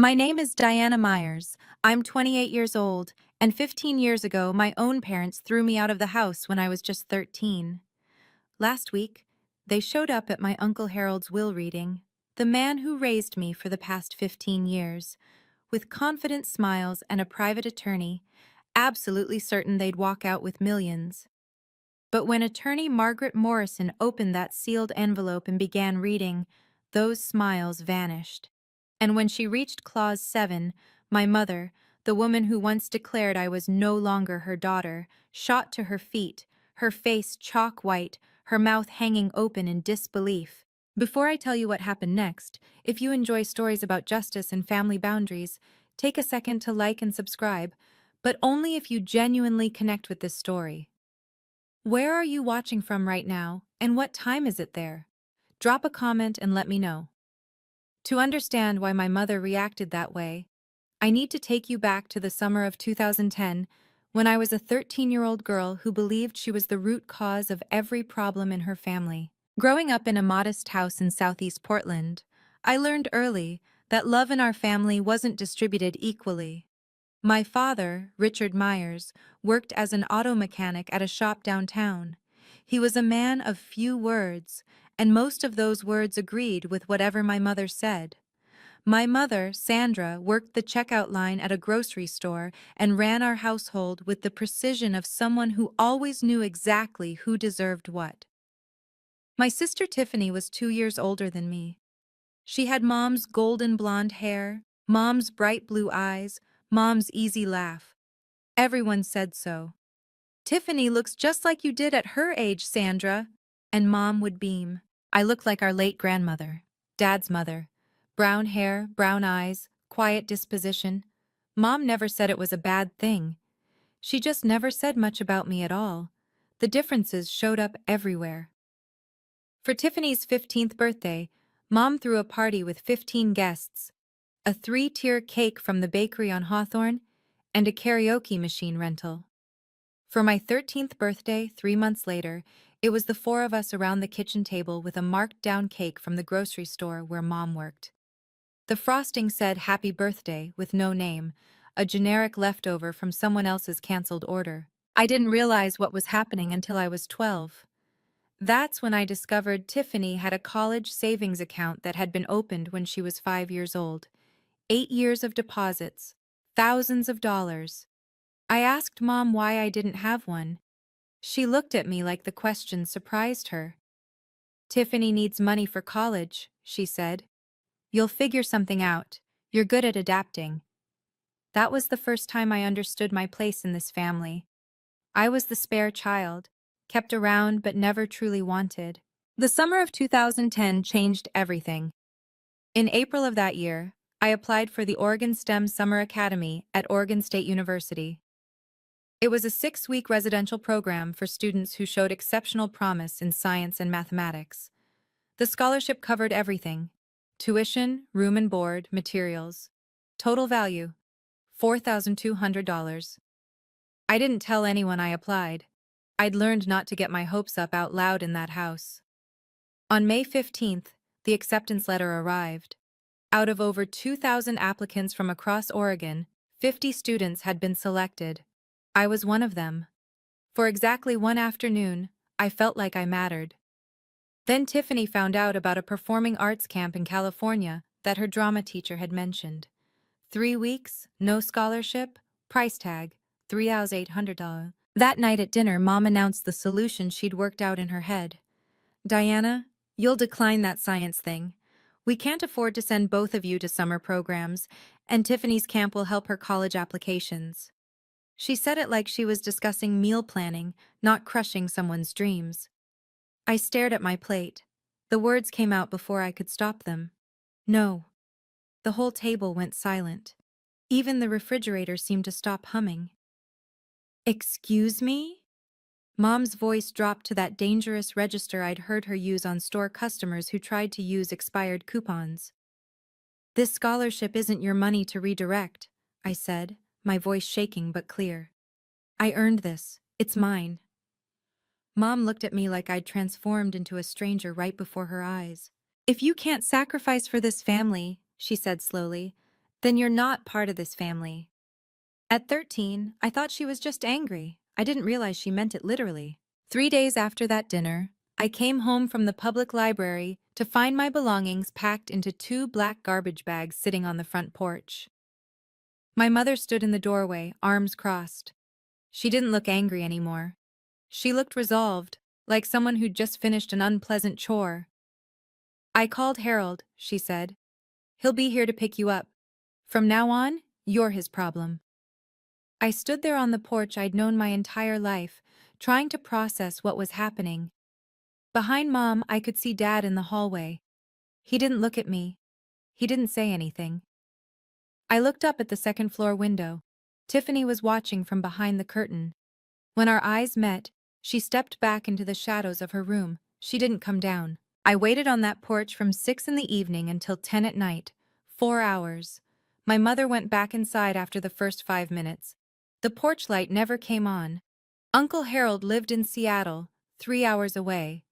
My name is Diana Myers. I'm 28 years old, and 15 years ago, my own parents threw me out of the house when I was just 13. Last week, they showed up at my Uncle Harold's will reading, the man who raised me for the past 15 years, with confident smiles and a private attorney, absolutely certain they'd walk out with millions. But when attorney Margaret Morrison opened that sealed envelope and began reading, those smiles vanished. And when she reached Clause 7, my mother, the woman who once declared I was no longer her daughter, shot to her feet, her face chalk white, her mouth hanging open in disbelief. Before I tell you what happened next, if you enjoy stories about justice and family boundaries, take a second to like and subscribe, but only if you genuinely connect with this story. Where are you watching from right now, and what time is it there? Drop a comment and let me know. To understand why my mother reacted that way, I need to take you back to the summer of 2010, when I was a 13-year-old girl who believed she was the root cause of every problem in her family. Growing up in a modest house in Southeast Portland, I learned early that love in our family wasn't distributed equally. My father, Richard Myers, worked as an auto mechanic at a shop downtown. He was a man of few words, and most of those words agreed with whatever my mother said. My mother, Sandra, worked the checkout line at a grocery store and ran our household with the precision of someone who always knew exactly who deserved what. My sister Tiffany was 2 years older than me. She had Mom's golden blonde hair, Mom's bright blue eyes, Mom's easy laugh. Everyone said so. "Tiffany looks just like you did at her age, Sandra." And Mom would beam. I looked like our late grandmother, Dad's mother. Brown hair, brown eyes, quiet disposition. Mom never said it was a bad thing. She just never said much about me at all. The differences showed up everywhere. For Tiffany's 15th birthday, Mom threw a party with 15 guests, a 3-tier cake from the bakery on Hawthorne, and a karaoke machine rental. For my 13th birthday, 3 months later, it was the four of us around the kitchen table with a marked-down cake from the grocery store where Mom worked. The frosting said "Happy Birthday" with no name, a generic leftover from someone else's canceled order. I didn't realize what was happening until I was 12. That's when I discovered Tiffany had a college savings account that had been opened when she was 5 years old. 8 years of deposits, thousands of dollars. I asked Mom why I didn't have one. She looked at me like the question surprised her. "Tiffany needs money for college," she said. "You'll figure something out. You're good at adapting." That was the first time I understood my place in this family. I was the spare child, kept around but never truly wanted. The summer of 2010 changed everything. In April of that year, I applied for the Oregon STEM Summer Academy at Oregon State University. It was a 6-week residential program for students who showed exceptional promise in science and mathematics. The scholarship covered everything: tuition, room and board, materials. Total value: $4,200. I didn't tell anyone I applied. I'd learned not to get my hopes up out loud in that house. On May 15th, the acceptance letter arrived. Out of over 2,000 applicants from across Oregon, 50 students had been selected. I was one of them. For exactly one afternoon, I felt like I mattered. Then Tiffany found out about a performing arts camp in California that her drama teacher had mentioned. 3 weeks, no scholarship, price tag, $3,800. That night at dinner, Mom announced the solution she'd worked out in her head. "Diana, you'll decline that science thing. We can't afford to send both of you to summer programs, and Tiffany's camp will help her college applications." She said it like she was discussing meal planning, not crushing someone's dreams. I stared at my plate. The words came out before I could stop them. "No." The whole table went silent. Even the refrigerator seemed to stop humming. "Excuse me?" Mom's voice dropped to that dangerous register I'd heard her use on store customers who tried to use expired coupons. "This scholarship isn't your money to redirect," I said, my voice shaking but clear. "I earned this. It's mine." Mom looked at me like I'd transformed into a stranger right before her eyes. "If you can't sacrifice for this family," she said slowly, Then you're not part of this family. At 13, I thought she was just angry. I didn't realize she meant it literally. 3 days after that dinner, I came home from the public library to find my belongings packed into 2 black garbage bags sitting on the front porch. My mother stood in the doorway, arms crossed. She didn't look angry anymore. She looked resolved, like someone who'd just finished an unpleasant chore. "I called Harold," she said. "He'll be here to pick you up. From now on, you're his problem." I stood there on the porch I'd known my entire life, trying to process what was happening. Behind Mom, I could see Dad in the hallway. He didn't look at me. He didn't say anything. I looked up at the second-floor window. Tiffany was watching from behind the curtain. When our eyes met, she stepped back into the shadows of her room. She didn't come down. I waited on that porch from 6 in the evening until 10 at night. 4 hours. My mother went back inside after the first 5 minutes. The porch light never came on. Uncle Harold lived in Seattle, 3 hours away.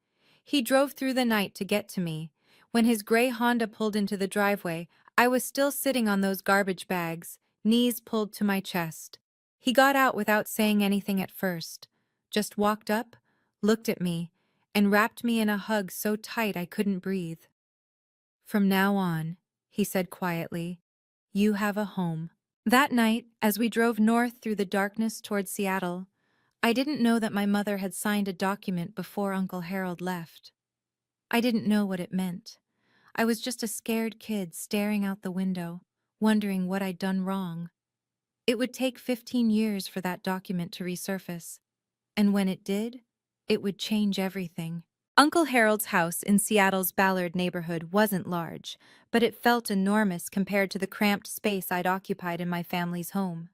He drove through the night to get to me. When his gray Honda pulled into the driveway, I was still sitting on those garbage bags, knees pulled to my chest. He got out without saying anything at first. Just walked up, looked at me, and wrapped me in a hug so tight I couldn't breathe. "From now on," he said quietly, "you have a home." That night, as we drove north through the darkness toward Seattle, I didn't know that my mother had signed a document before Uncle Harold left. I didn't know what it meant. I was just a scared kid staring out the window, wondering what I'd done wrong. It would take 15 years for that document to resurface, and when it did, it would change everything. Uncle Harold's house in Seattle's Ballard neighborhood wasn't large, but it felt enormous compared to the cramped space I'd occupied in my family's home.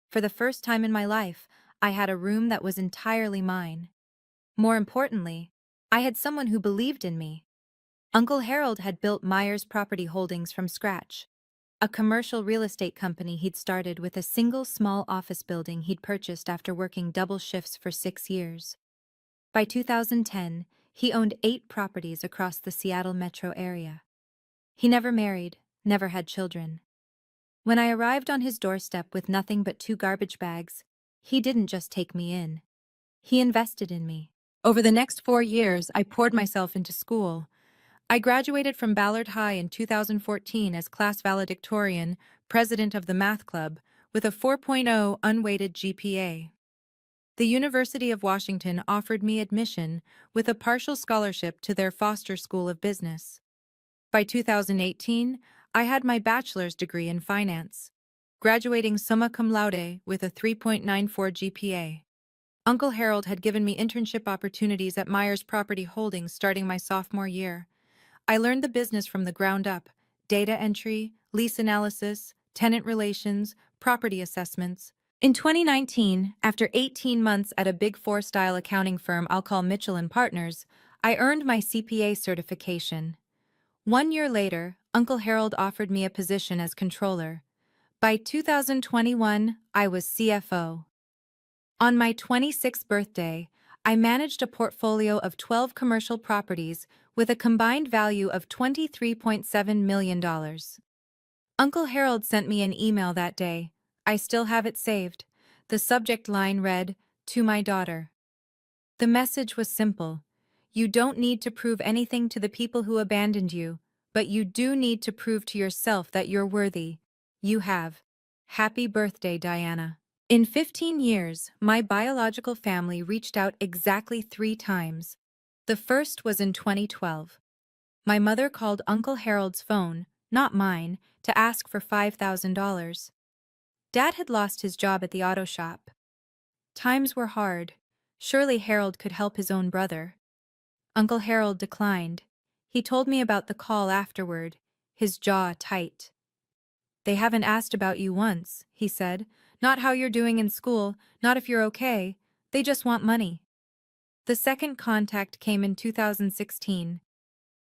For the first time in my life, I had a room that was entirely mine. More importantly, I had someone who believed in me. Uncle Harold had built Myers Property Holdings from scratch, a commercial real estate company he'd started with a single small office building he'd purchased after working double shifts for 6 years. By 2010, he owned 8 properties across the Seattle metro area. He never married, never had children. When I arrived on his doorstep with nothing but 2 garbage bags, he didn't just take me in. He invested in me. Over the next 4 years, I poured myself into school. I graduated from Ballard High in 2014 as class valedictorian, president of the math club, with a 4.0 unweighted GPA. The University of Washington offered me admission with a partial scholarship to their Foster School of Business. By 2018, I had my bachelor's degree in finance, graduating summa cum laude with a 3.94 GPA. Uncle Harold had given me internship opportunities at Myers Property Holdings starting my sophomore year. I learned the business from the ground up: data entry, lease analysis, tenant relations, property assessments. In 2019, after 18 months at a Big Four-style accounting firm I'll call Mitchell and Partners, I earned my CPA certification. 1 year later, Uncle Harold offered me a position as controller. By 2021, I was CFO. On my 26th birthday, I managed a portfolio of 12 commercial properties with a combined value of $23.7 million. Uncle Harold sent me an email that day. I still have it saved. The subject line read, "To my daughter." The message was simple. You don't need to prove anything to the people who abandoned you, but you do need to prove to yourself that you're worthy. You have. Happy birthday, Diana. In 15 years, my biological family reached out exactly 3 times. The first was in 2012. My mother called Uncle Harold's phone, not mine, to ask for $5,000. Dad had lost his job at the auto shop. Times were hard. Surely Harold could help his own brother. Uncle Harold declined. He told me about the call afterward, his jaw tight. "They haven't asked about you once," he said. "Not how you're doing in school, not if you're okay. They just want money." The second contact came in 2016.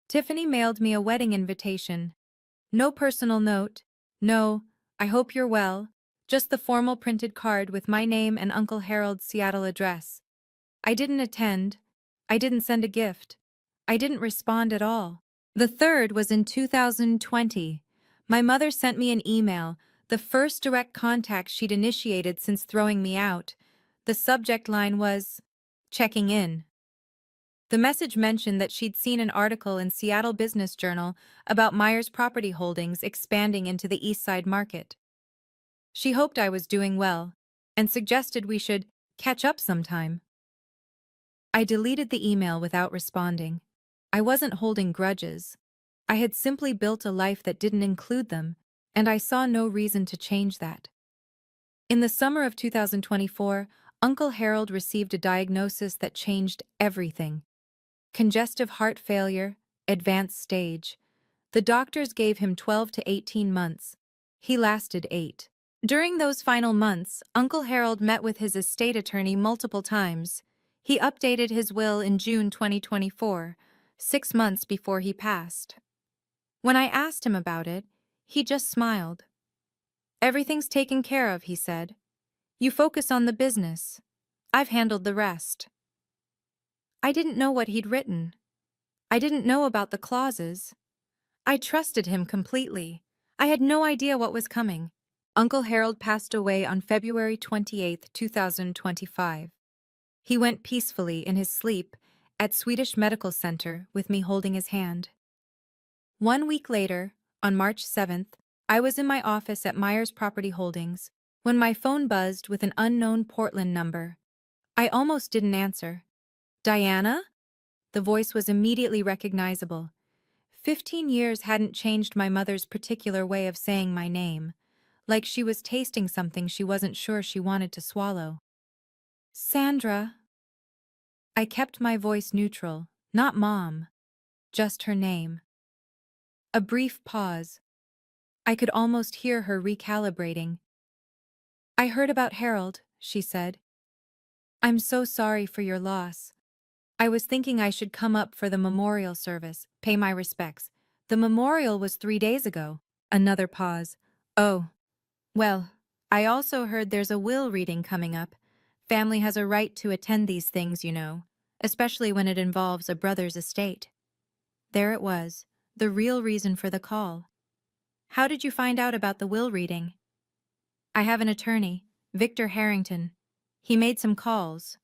Tiffany mailed me a wedding invitation. No personal note. No, "I hope you're well," just the formal printed card with my name and Uncle Harold's Seattle address. I didn't attend. I didn't send a gift. I didn't respond at all. The third was in 2020. My mother sent me an email, the first direct contact she'd initiated since throwing me out. The subject line was, "Checking in." The message mentioned that she'd seen an article in Seattle Business Journal about Myers property holdings expanding into the East Side market. She hoped I was doing well, and suggested we should catch up sometime. I deleted the email without responding. I wasn't holding grudges. I had simply built a life that didn't include them, and I saw no reason to change that. In the summer of 2024, Uncle Harold received a diagnosis that changed everything. Congestive heart failure, advanced stage. The doctors gave him 12 to 18 months. He lasted 8. During those final months, Uncle Harold met with his estate attorney multiple times. He updated his will in June 2024, 6 months before he passed. When I asked him about it, he just smiled. "Everything's taken care of," he said. "You focus on the business. I've handled the rest." I didn't know what he'd written. I didn't know about the clauses. I trusted him completely. I had no idea what was coming. Uncle Harold passed away on February 28, 2025. He went peacefully in his sleep at Swedish Medical Center with me holding his hand. 1 week later, on March 7th, I was in my office at Myers Property Holdings when my phone buzzed with an unknown Portland number. I almost didn't answer. "Diana?" The voice was immediately recognizable. 15 years hadn't changed my mother's particular way of saying my name, like she was tasting something she wasn't sure she wanted to swallow. "Sandra." I kept my voice neutral, not Mom, just her name. A brief pause. I could almost hear her recalibrating. "I heard about Harold," she said. "I'm so sorry for your loss. I was thinking I should come up for the memorial service, pay my respects. The memorial was 3 days ago." Another pause. "Oh, well, I also heard there's a will reading coming up. Family has a right to attend these things, you know, especially when it involves a brother's estate." There it was, the real reason for the call. "How did you find out about the will reading?" "I have an attorney, Victor Harrington. He made some calls."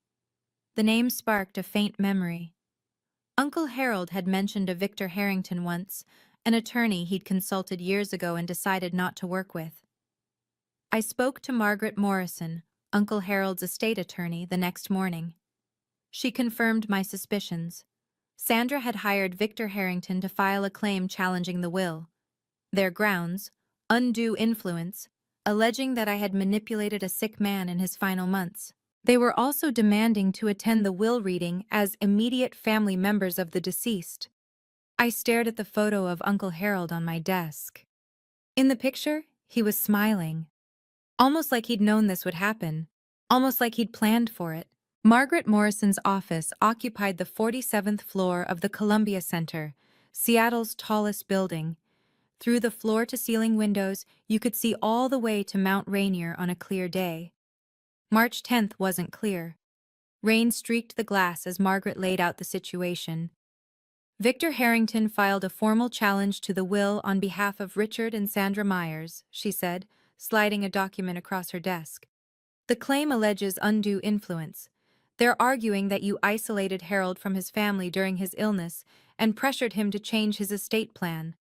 The name sparked a faint memory. Uncle Harold had mentioned a Victor Harrington once, an attorney he'd consulted years ago and decided not to work with. I spoke to Margaret Morrison, Uncle Harold's estate attorney, the next morning. She confirmed my suspicions. Sandra had hired Victor Harrington to file a claim challenging the will. Their grounds: undue influence, alleging that I had manipulated a sick man in his final months. They were also demanding to attend the will reading as immediate family members of the deceased. I stared at the photo of Uncle Harold on my desk. In the picture, he was smiling. Almost like he'd known this would happen. Almost like he'd planned for it. Margaret Morrison's office occupied the 47th floor of the Columbia Center, Seattle's tallest building. Through the floor-to-ceiling windows, you could see all the way to Mount Rainier on a clear day. March 10th wasn't clear. Rain streaked the glass as Margaret laid out the situation. "Victor Harrington filed a formal challenge to the will on behalf of Richard and Sandra Myers," she said, sliding a document across her desk. "The claim alleges undue influence. They're arguing that you isolated Harold from his family during his illness and pressured him to change his estate plan."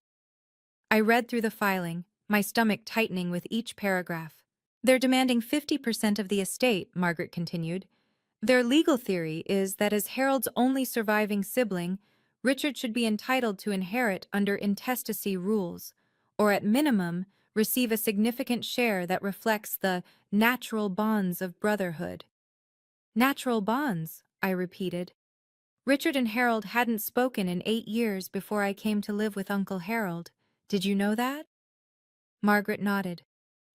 I read through the filing, my stomach tightening with each paragraph. "They're demanding 50% of the estate," Margaret continued. "Their legal theory is that as Harold's only surviving sibling, Richard should be entitled to inherit under intestacy rules, or at minimum, receive a significant share that reflects the natural bonds of brotherhood." "Natural bonds," I repeated. "Richard and Harold hadn't spoken in 8 years before I came to live with Uncle Harold. Did you know that?" Margaret nodded.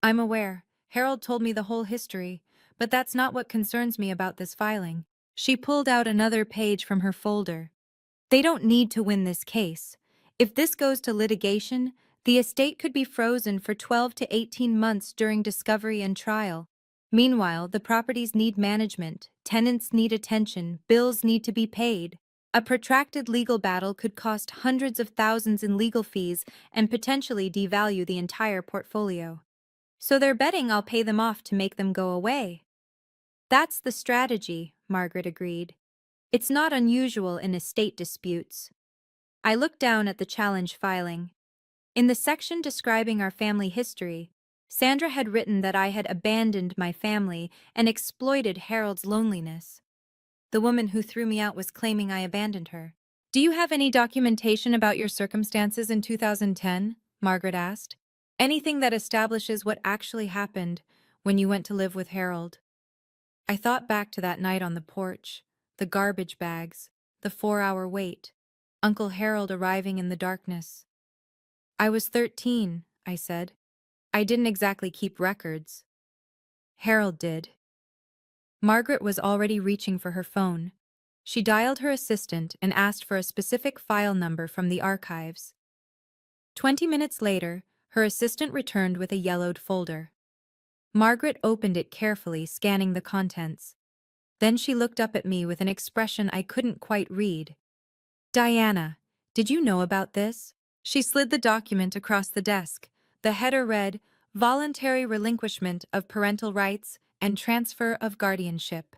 "I'm aware. Harold told me the whole history, but that's not what concerns me about this filing." She pulled out another page from her folder. "They don't need to win this case. If this goes to litigation, the estate could be frozen for 12 to 18 months during discovery and trial. Meanwhile, the properties need management, tenants need attention, bills need to be paid." A protracted legal battle could cost hundreds of thousands in legal fees and potentially devalue the entire portfolio. So they're betting I'll pay them off to make them go away. That's the strategy, Margaret agreed. It's not unusual in estate disputes. I looked down at the challenge filing. In the section describing our family history, Sandra had written that I had abandoned my family and exploited Harold's loneliness. The woman who threw me out was claiming I abandoned her. Do you have any documentation about your circumstances in 2010? Margaret asked. Anything that establishes what actually happened when you went to live with Harold? I thought back to that night on the porch, the garbage bags, the 4-hour wait, Uncle Harold arriving in the darkness. I was 13, I said. I didn't exactly keep records. Harold did. Margaret was already reaching for her phone. She dialed her assistant and asked for a specific file number from the archives. 20 minutes later, her assistant returned with a yellowed folder. Margaret opened it carefully, scanning the contents. Then she looked up at me with an expression I couldn't quite read. Diana, did you know about this? She slid the document across the desk. The header read, Voluntary Relinquishment of Parental Rights and Transfer of Guardianship.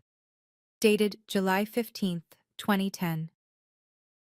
Dated July 15, 2010.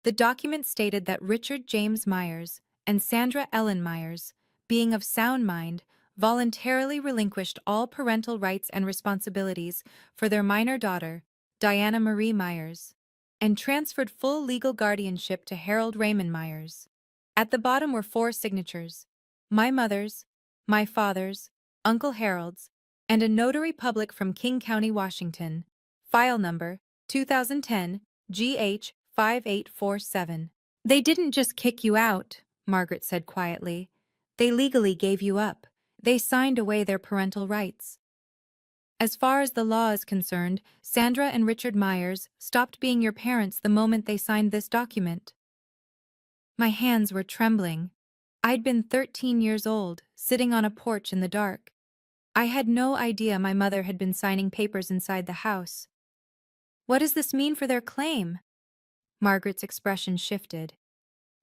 The document stated that Richard James Myers and Sandra Ellen Myers, being of sound mind, voluntarily relinquished all parental rights and responsibilities for their minor daughter, Diana Marie Myers, and transferred full legal guardianship to Harold Raymond Myers. At the bottom were 4 signatures: my mother's, my father's, Uncle Harold's, and a notary public from King County, Washington. File number 2010 GH 5847. They didn't just kick you out, Margaret said quietly. They legally gave you up. They signed away their parental rights. As far as the law is concerned, Sandra and Richard Myers stopped being your parents the moment they signed this document. My hands were trembling. I'd been 13 years old, sitting on a porch in the dark. I had no idea my mother had been signing papers inside the house. What does this mean for their claim? Margaret's expression shifted.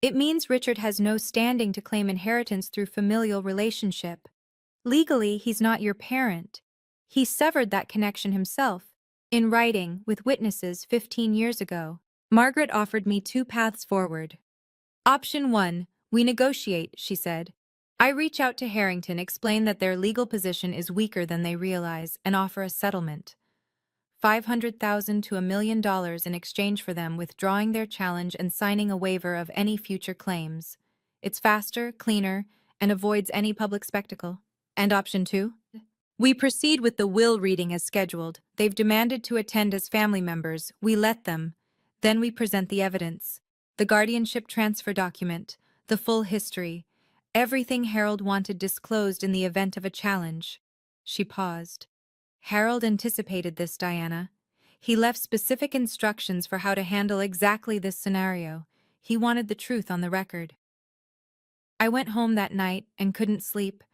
It means Richard has no standing to claim inheritance through familial relationship. Legally, he's not your parent. He severed that connection himself, in writing, with witnesses 15 years ago. Margaret offered me 2 paths forward. Option 1, we negotiate, she said. I reach out to Harrington, explain that their legal position is weaker than they realize, and offer a settlement. $500,000 to $1 million in exchange for them withdrawing their challenge and signing a waiver of any future claims. It's faster, cleaner, and avoids any public spectacle. And option 2? We proceed with the will reading as scheduled. They've demanded to attend as family members. We let them. Then we present the evidence. The guardianship transfer document, the full history, everything Harold wanted disclosed in the event of a challenge. She paused. Harold anticipated this, Diana. He left specific instructions for how to handle exactly this scenario. He wanted the truth on the record. I went home that night and couldn't sleep.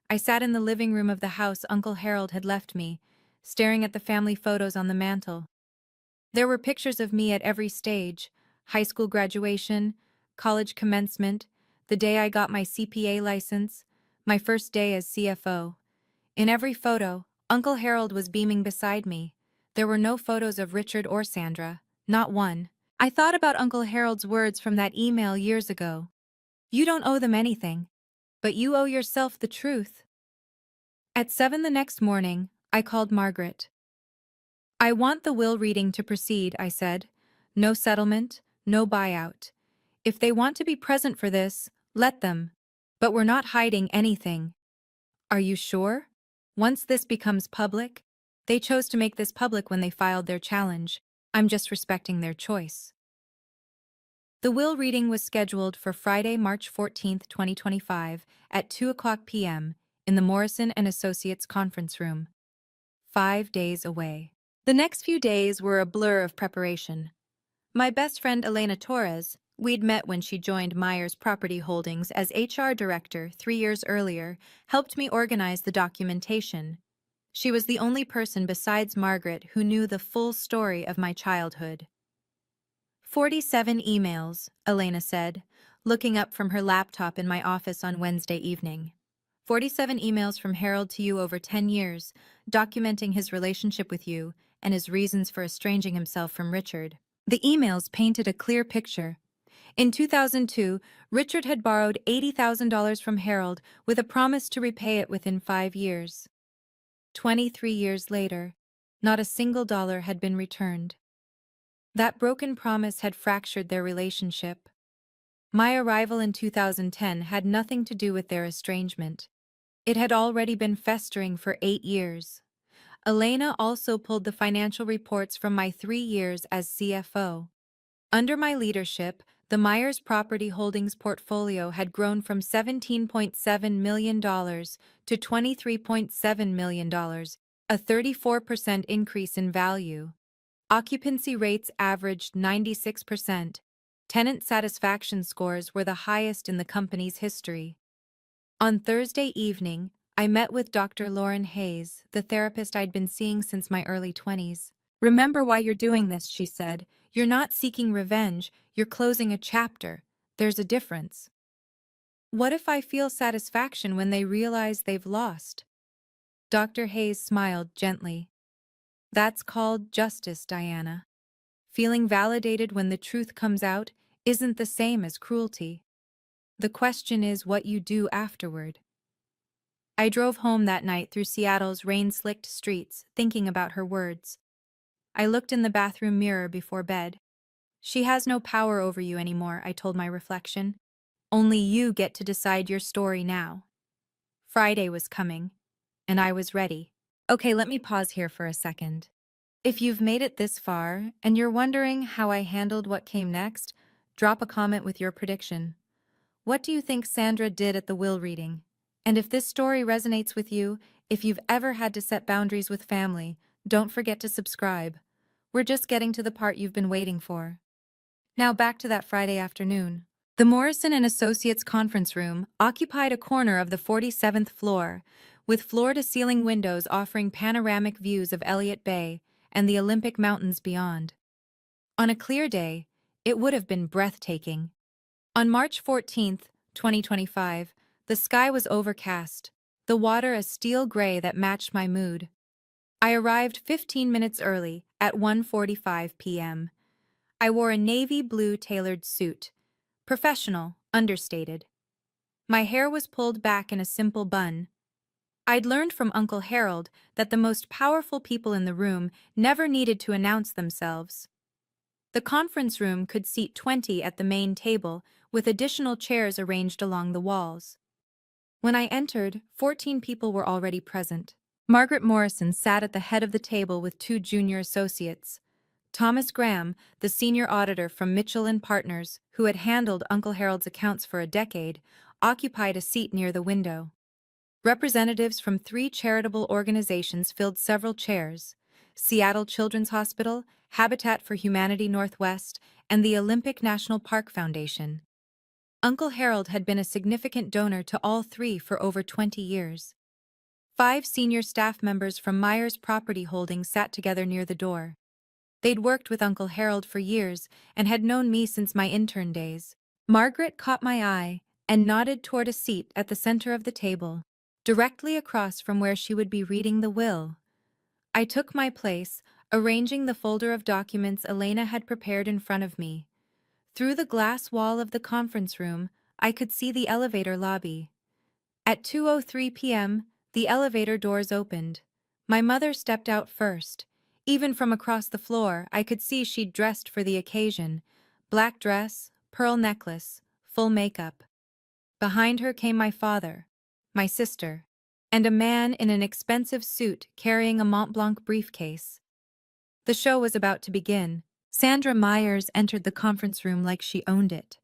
I sat in the living room of the house Uncle Harold had left me, staring at the family photos on the mantel. There were pictures of me at every stage: high school graduation, college commencement, the day I got my CPA license, my first day as CFO. In every photo, Uncle Harold was beaming beside me. There were no photos of Richard or Sandra, not one. I thought about Uncle Harold's words from that email years ago. You don't owe them anything, but you owe yourself the truth. At 7 the next morning, I called Margaret. I want the will reading to proceed, I said. No settlement, no buyout. If they want to be present for this, let them. But we're not hiding anything. Are you sure? Once this becomes public, they chose to make this public when they filed their challenge. I'm just respecting their choice. The will reading was scheduled for Friday, March 14, 2025, at 2:00 p.m. in the Morrison & Associates conference room. 5 days away. The next few days were a blur of preparation. My best friend Elena Torres, we'd met when she joined Myers Property Holdings as HR director 3 years earlier, helped me organize the documentation. She was the only person besides Margaret who knew the full story of my childhood. 47 emails, Elena said, looking up from her laptop in my office on Wednesday evening. 47 emails from Harold to you over 10 years, documenting his relationship with you and his reasons for estranging himself from Richard. The emails painted a clear picture. In 2002, Richard had borrowed $80,000 from Harold with a promise to repay it within 5 years. 23 years later, not a single dollar had been returned. That broken promise had fractured their relationship. My arrival in 2010 had nothing to do with their estrangement. It had already been festering for 8 years. Elena also pulled the financial reports from my 3 years as CFO. Under my leadership, the Myers Property Holdings portfolio had grown from $17.7 million to $23.7 million, a 34% increase in value. Occupancy rates averaged 96%. Tenant satisfaction scores were the highest in the company's history. On Thursday evening, I met with Dr. Lauren Hayes, the therapist I'd been seeing since my early 20s. "Remember why you're doing this," she said. "You're not seeking revenge, you're closing a chapter. There's a difference." "What if I feel satisfaction when they realize they've lost?" Dr. Hayes smiled gently. "That's called justice, Diana. Feeling validated when the truth comes out isn't the same as cruelty. The question is what you do afterward." I drove home that night through Seattle's rain-slicked streets, thinking about her words. I looked in the bathroom mirror before bed. "She has no power over you anymore," I told my reflection. "Only you get to decide your story now." Friday was coming, and I was ready. Okay, let me pause here for a second. If you've made it this far, and you're wondering how I handled what came next, drop a comment with your prediction. What do you think Sandra did at the will reading? And if this story resonates with you, if you've ever had to set boundaries with family, don't forget to subscribe. We're just getting to the part you've been waiting for. Now back to that Friday afternoon. The Morrison and Associates conference room occupied a corner of the 47th floor, with floor-to-ceiling windows offering panoramic views of Elliott Bay and the Olympic Mountains beyond. On a clear day, it would have been breathtaking. On March 14th, 2025, the sky was overcast, the water a steel gray that matched my mood. I arrived 15 minutes early at 1:45 p.m. I wore a navy blue tailored suit. Professional, understated. My hair was pulled back in a simple bun. I'd learned from Uncle Harold that the most powerful people in the room never needed to announce themselves. The conference room could seat 20 at the main table, with additional chairs arranged along the walls. When I entered, 14 people were already present. Margaret Morrison sat at the head of the table with 2 junior associates. Thomas Graham, the senior auditor from Mitchell and Partners, who had handled Uncle Harold's accounts for a decade, occupied a seat near the window. Representatives from 3 charitable organizations filled several chairs: Seattle Children's Hospital, Habitat for Humanity Northwest, and the Olympic National Park Foundation. Uncle Harold had been a significant donor to all 3 for over 20 years. 5 senior staff members from Myers Property Holdings sat together near the door. They'd worked with Uncle Harold for years and had known me since my intern days. Margaret caught my eye and nodded toward a seat at the center of the table, directly across from where she would be reading the will. I took my place, arranging the folder of documents Elena had prepared in front of me. Through the glass wall of the conference room, I could see the elevator lobby. At 2:03 p.m., the elevator doors opened. My mother stepped out first. Even from across the floor, I could see she'd dressed for the occasion. Black dress, pearl necklace, full makeup. Behind her came my father, my sister, and a man in an expensive suit carrying a Mont Blanc briefcase. The show was about to begin. Sandra Myers entered the conference room like she owned it.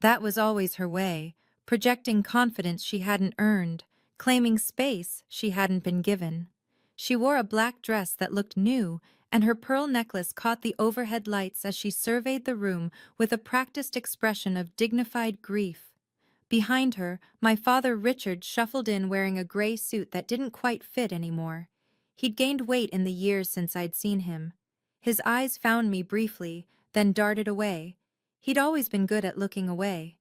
That was always her way, projecting confidence she hadn't earned, claiming space she hadn't been given. She wore a black dress that looked new, and her pearl necklace caught the overhead lights as she surveyed the room with a practiced expression of dignified grief. Behind her, my father Richard shuffled in wearing a gray suit that didn't quite fit anymore. He'd gained weight in the years since I'd seen him. His eyes found me briefly, then darted away. He'd always been good at looking away.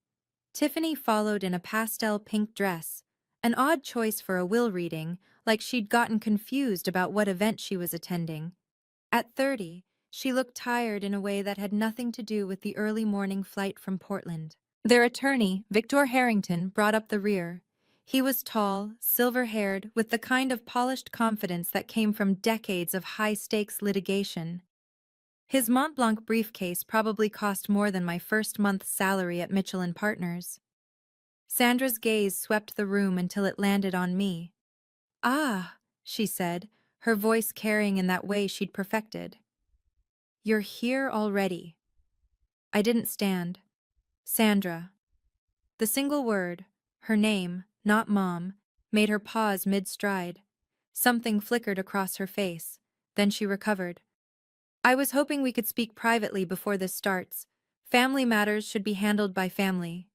Tiffany followed in a pastel pink dress, an odd choice for a will reading, like she'd gotten confused about what event she was attending. At 30, she looked tired in a way that had nothing to do with the early morning flight from Portland. Their attorney, Victor Harrington, brought up the rear. He was tall, silver-haired, with the kind of polished confidence that came from decades of high-stakes litigation. His Mont Blanc briefcase probably cost more than my first month's salary at Mitchell & Partners. Sandra's gaze swept the room until it landed on me. "Ah," she said, her voice carrying in that way she'd perfected. "You're here already." I didn't stand. Sandra. The single word, her name, not Mom, made her pause mid-stride. Something flickered across her face. Then she recovered. "I was hoping we could speak privately before this starts. Family matters should be handled by family."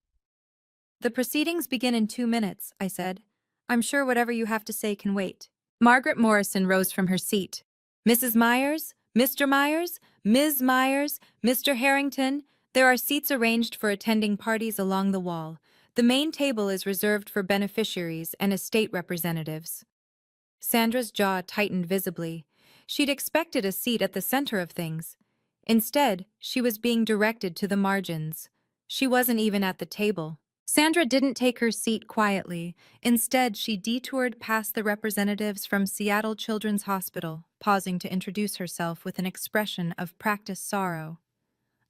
"The proceedings begin in 2 minutes," I said. "I'm sure whatever you have to say can wait." Margaret Morrison rose from her seat. "Mrs. Myers, Mr. Myers, Ms. Myers, Mr. Harrington, there are seats arranged for attending parties along the wall. The main table is reserved for beneficiaries and estate representatives." Sandra's jaw tightened visibly. She'd expected a seat at the center of things. Instead, she was being directed to the margins. She wasn't even at the table. Sandra didn't take her seat quietly. Instead, she detoured past the representatives from Seattle Children's Hospital, pausing to introduce herself with an expression of practiced sorrow.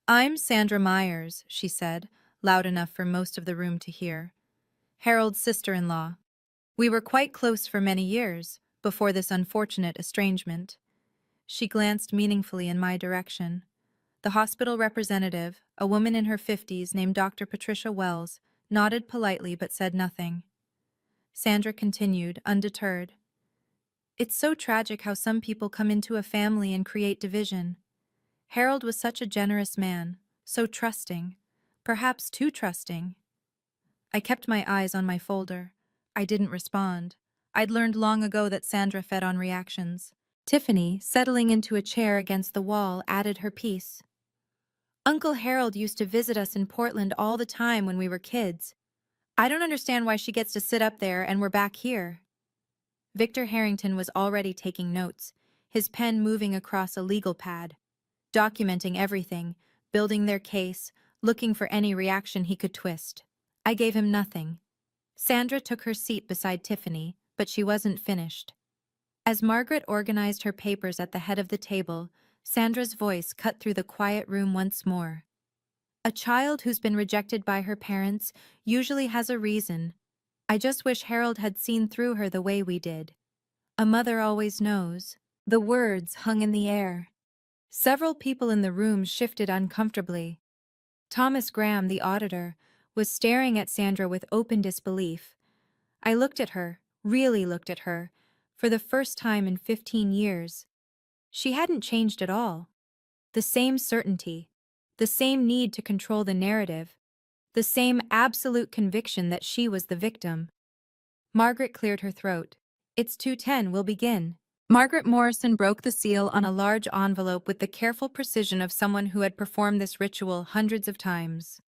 "I'm Sandra Myers," she said, loud enough for most of the room to hear. "Harold's sister-in-law. We were quite close for many years, before this unfortunate estrangement." She glanced meaningfully in my direction. The hospital representative, a woman in her 50s named Dr. Patricia Wells, nodded politely but said nothing. Sandra continued, undeterred. "It's so tragic how some people come into a family and create division. Harold was such a generous man, so trusting, perhaps too trusting." I kept my eyes on my folder. I didn't respond. I'd learned long ago that Sandra fed on reactions. Tiffany, settling into a chair against the wall, added her piece. "Uncle Harold used to visit us in Portland all the time when we were kids. I don't understand why she gets to sit up there and we're back here." Victor Harrington was already taking notes, his pen moving across a legal pad, documenting everything, building their case, looking for any reaction he could twist. I gave him nothing. Sandra took her seat beside Tiffany, but she wasn't finished. As Margaret organized her papers at the head of the table, Sandra's voice cut through the quiet room once more. "A child who's been rejected by her parents usually has a reason. I just wish Harold had seen through her the way we did. A mother always knows." The words hung in the air. Several people in the room shifted uncomfortably. Thomas Graham, the auditor, was staring at Sandra with open disbelief. I looked at her, really looked at her, for the first time in 15 years. She hadn't changed at all. The same certainty, the same need to control the narrative, the same absolute conviction that she was the victim. Margaret cleared her throat. "It's 2:10, we'll begin." Margaret Morrison broke the seal on a large envelope with the careful precision of someone who had performed this ritual hundreds of times.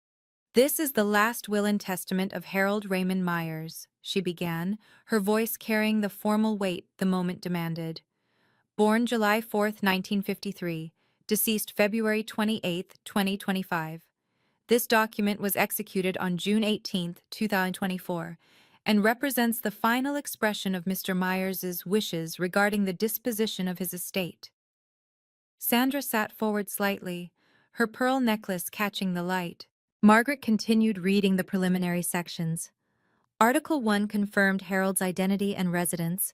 "This is the last will and testament of Harold Raymond Myers," she began, her voice carrying the formal weight the moment demanded. "Born July 4, 1953, deceased February 28, 2025. This document was executed on June 18, 2024, and represents the final expression of Mr. Myers's wishes regarding the disposition of his estate." Sandra sat forward slightly, her pearl necklace catching the light. Margaret continued reading the preliminary sections. Article 1 confirmed Harold's identity and residence.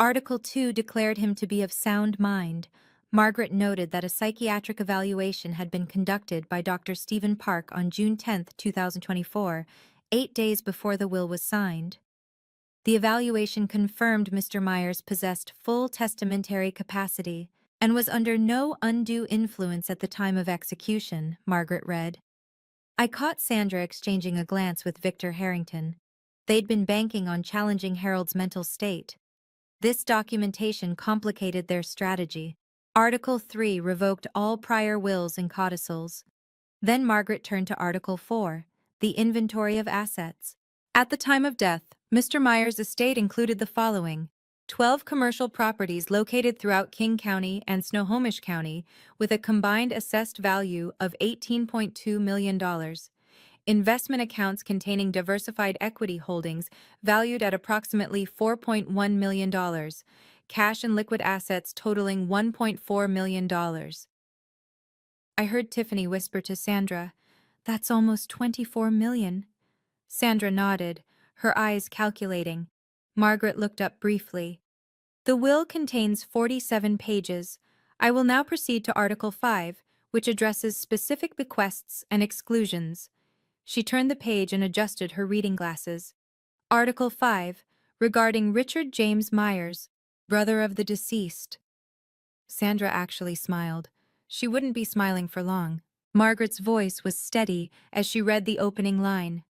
Article 2 declared him to be of sound mind. Margaret noted that a psychiatric evaluation had been conducted by Dr. Stephen Park on June 10, 2024, 8 days before the will was signed. The evaluation confirmed Mr. Myers possessed full testamentary capacity and was under no undue influence at the time of execution, Margaret read. I caught Sandra exchanging a glance with Victor Harrington. They'd been banking on challenging Harold's mental state. This documentation complicated their strategy. Article 3 revoked all prior wills and codicils. Then Margaret turned to Article 4, the inventory of assets. At the time of death, Mr. Myers' estate included the following: 12 commercial properties located throughout King County and Snohomish County with a combined assessed value of $18.2 million. Investment accounts containing diversified equity holdings valued at approximately $4.1 million. Cash and liquid assets totaling $1.4 million. I heard Tiffany whisper to Sandra, "That's almost $24 million." Sandra nodded, her eyes calculating. Margaret looked up briefly. The will contains 47 pages. I will now proceed to Article 5, which addresses specific bequests and exclusions. She turned the page and adjusted her reading glasses. Article 5, regarding Richard James Myers, brother of the deceased. Sandra actually smiled. She wouldn't be smiling for long. Margaret's voice was steady as she read the opening line.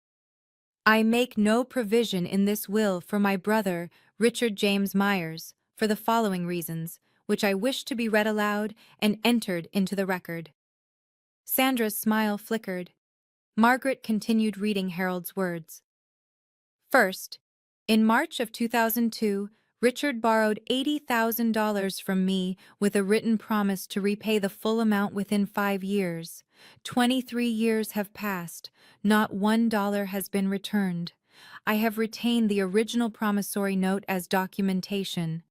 I make no provision in this will for my brother, Richard James Myers, for the following reasons, which I wish to be read aloud and entered into the record. Sandra's smile flickered. Margaret continued reading Harold's words. First, in March of 2002, Richard borrowed $80,000 from me with a written promise to repay the full amount within 5 years. 23 years have passed. Not $1 has been returned. I have retained the original promissory note as documentation.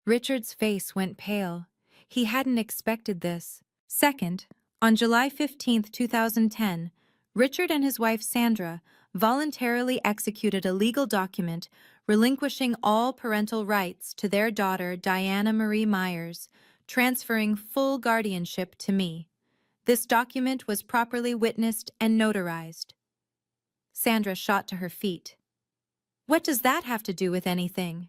Richard's face went pale. He hadn't expected this. Second, on July 15, 2010, Richard and his wife Sandra voluntarily executed a legal document relinquishing all parental rights to their daughter Diana Marie Myers, transferring full guardianship to me. This document was properly witnessed and notarized. Sandra shot to her feet. What does that have to do with anything?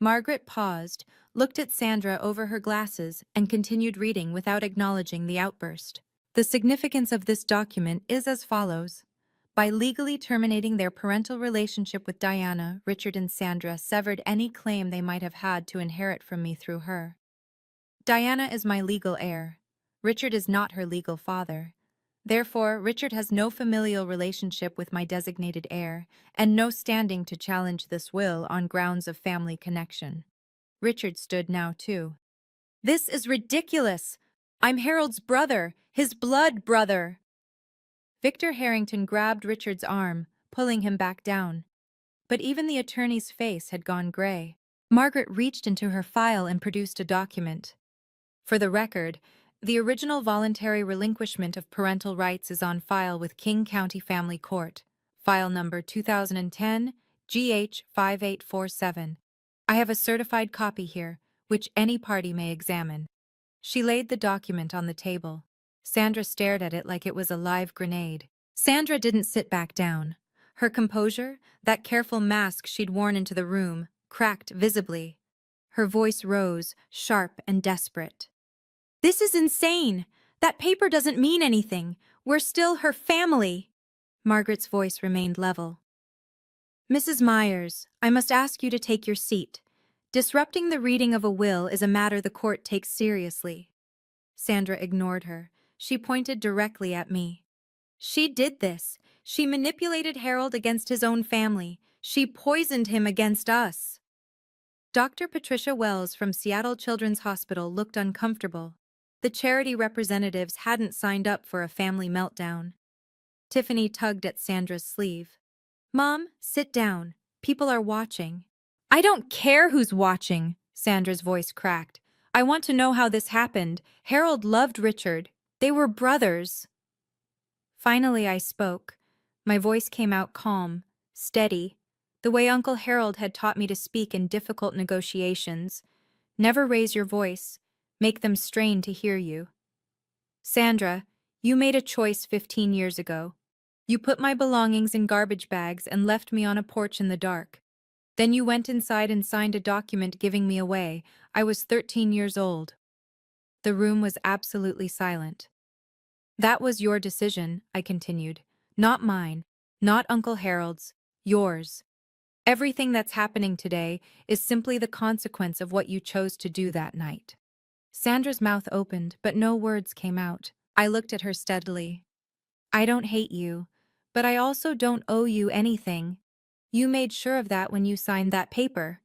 Margaret paused, looked at Sandra over her glasses, and continued reading without acknowledging the outburst. The significance of this document is as follows. By legally terminating their parental relationship with Diana, Richard and Sandra severed any claim they might have had to inherit from me through her. Diana is my legal heir. Richard is not her legal father. Therefore, Richard has no familial relationship with my designated heir, and no standing to challenge this will on grounds of family connection. Richard stood now, too. This is ridiculous! I'm Harold's brother, his blood brother! Victor Harrington grabbed Richard's arm, pulling him back down. But even the attorney's face had gone gray. Margaret reached into her file and produced a document. For the record, the original voluntary relinquishment of parental rights is on file with King County Family Court, file number 2010 GH 5847. I have a certified copy here, which any party may examine. She laid the document on the table. Sandra stared at it like it was a live grenade. Sandra didn't sit back down. Her composure, that careful mask she'd worn into the room, cracked visibly. Her voice rose, sharp and desperate. This is insane! That paper doesn't mean anything. We're still her family. Margaret's voice remained level. Mrs. Myers, I must ask you to take your seat. Disrupting the reading of a will is a matter the court takes seriously. Sandra ignored her. She pointed directly at me. She did this. She manipulated Harold against his own family. She poisoned him against us. Dr. Patricia Wells from Seattle Children's Hospital looked uncomfortable. The charity representatives hadn't signed up for a family meltdown. Tiffany tugged at Sandra's sleeve. Mom, sit down. People are watching. I don't care who's watching, Sandra's voice cracked. I want to know how this happened. Harold loved Richard. They were brothers. Finally, I spoke. My voice came out calm, steady, the way Uncle Harold had taught me to speak in difficult negotiations. Never raise your voice. Make them strain to hear you. Sandra, you made a choice 15 years ago. You put my belongings in garbage bags and left me on a porch in the dark. Then you went inside and signed a document giving me away. I was 13 years old. The room was absolutely silent. That was your decision, I continued. Not mine, not Uncle Harold's, yours. Everything that's happening today is simply the consequence of what you chose to do that night. Sandra's mouth opened, but no words came out. I looked at her steadily. I don't hate you, but I also don't owe you anything. You made sure of that when you signed that paper.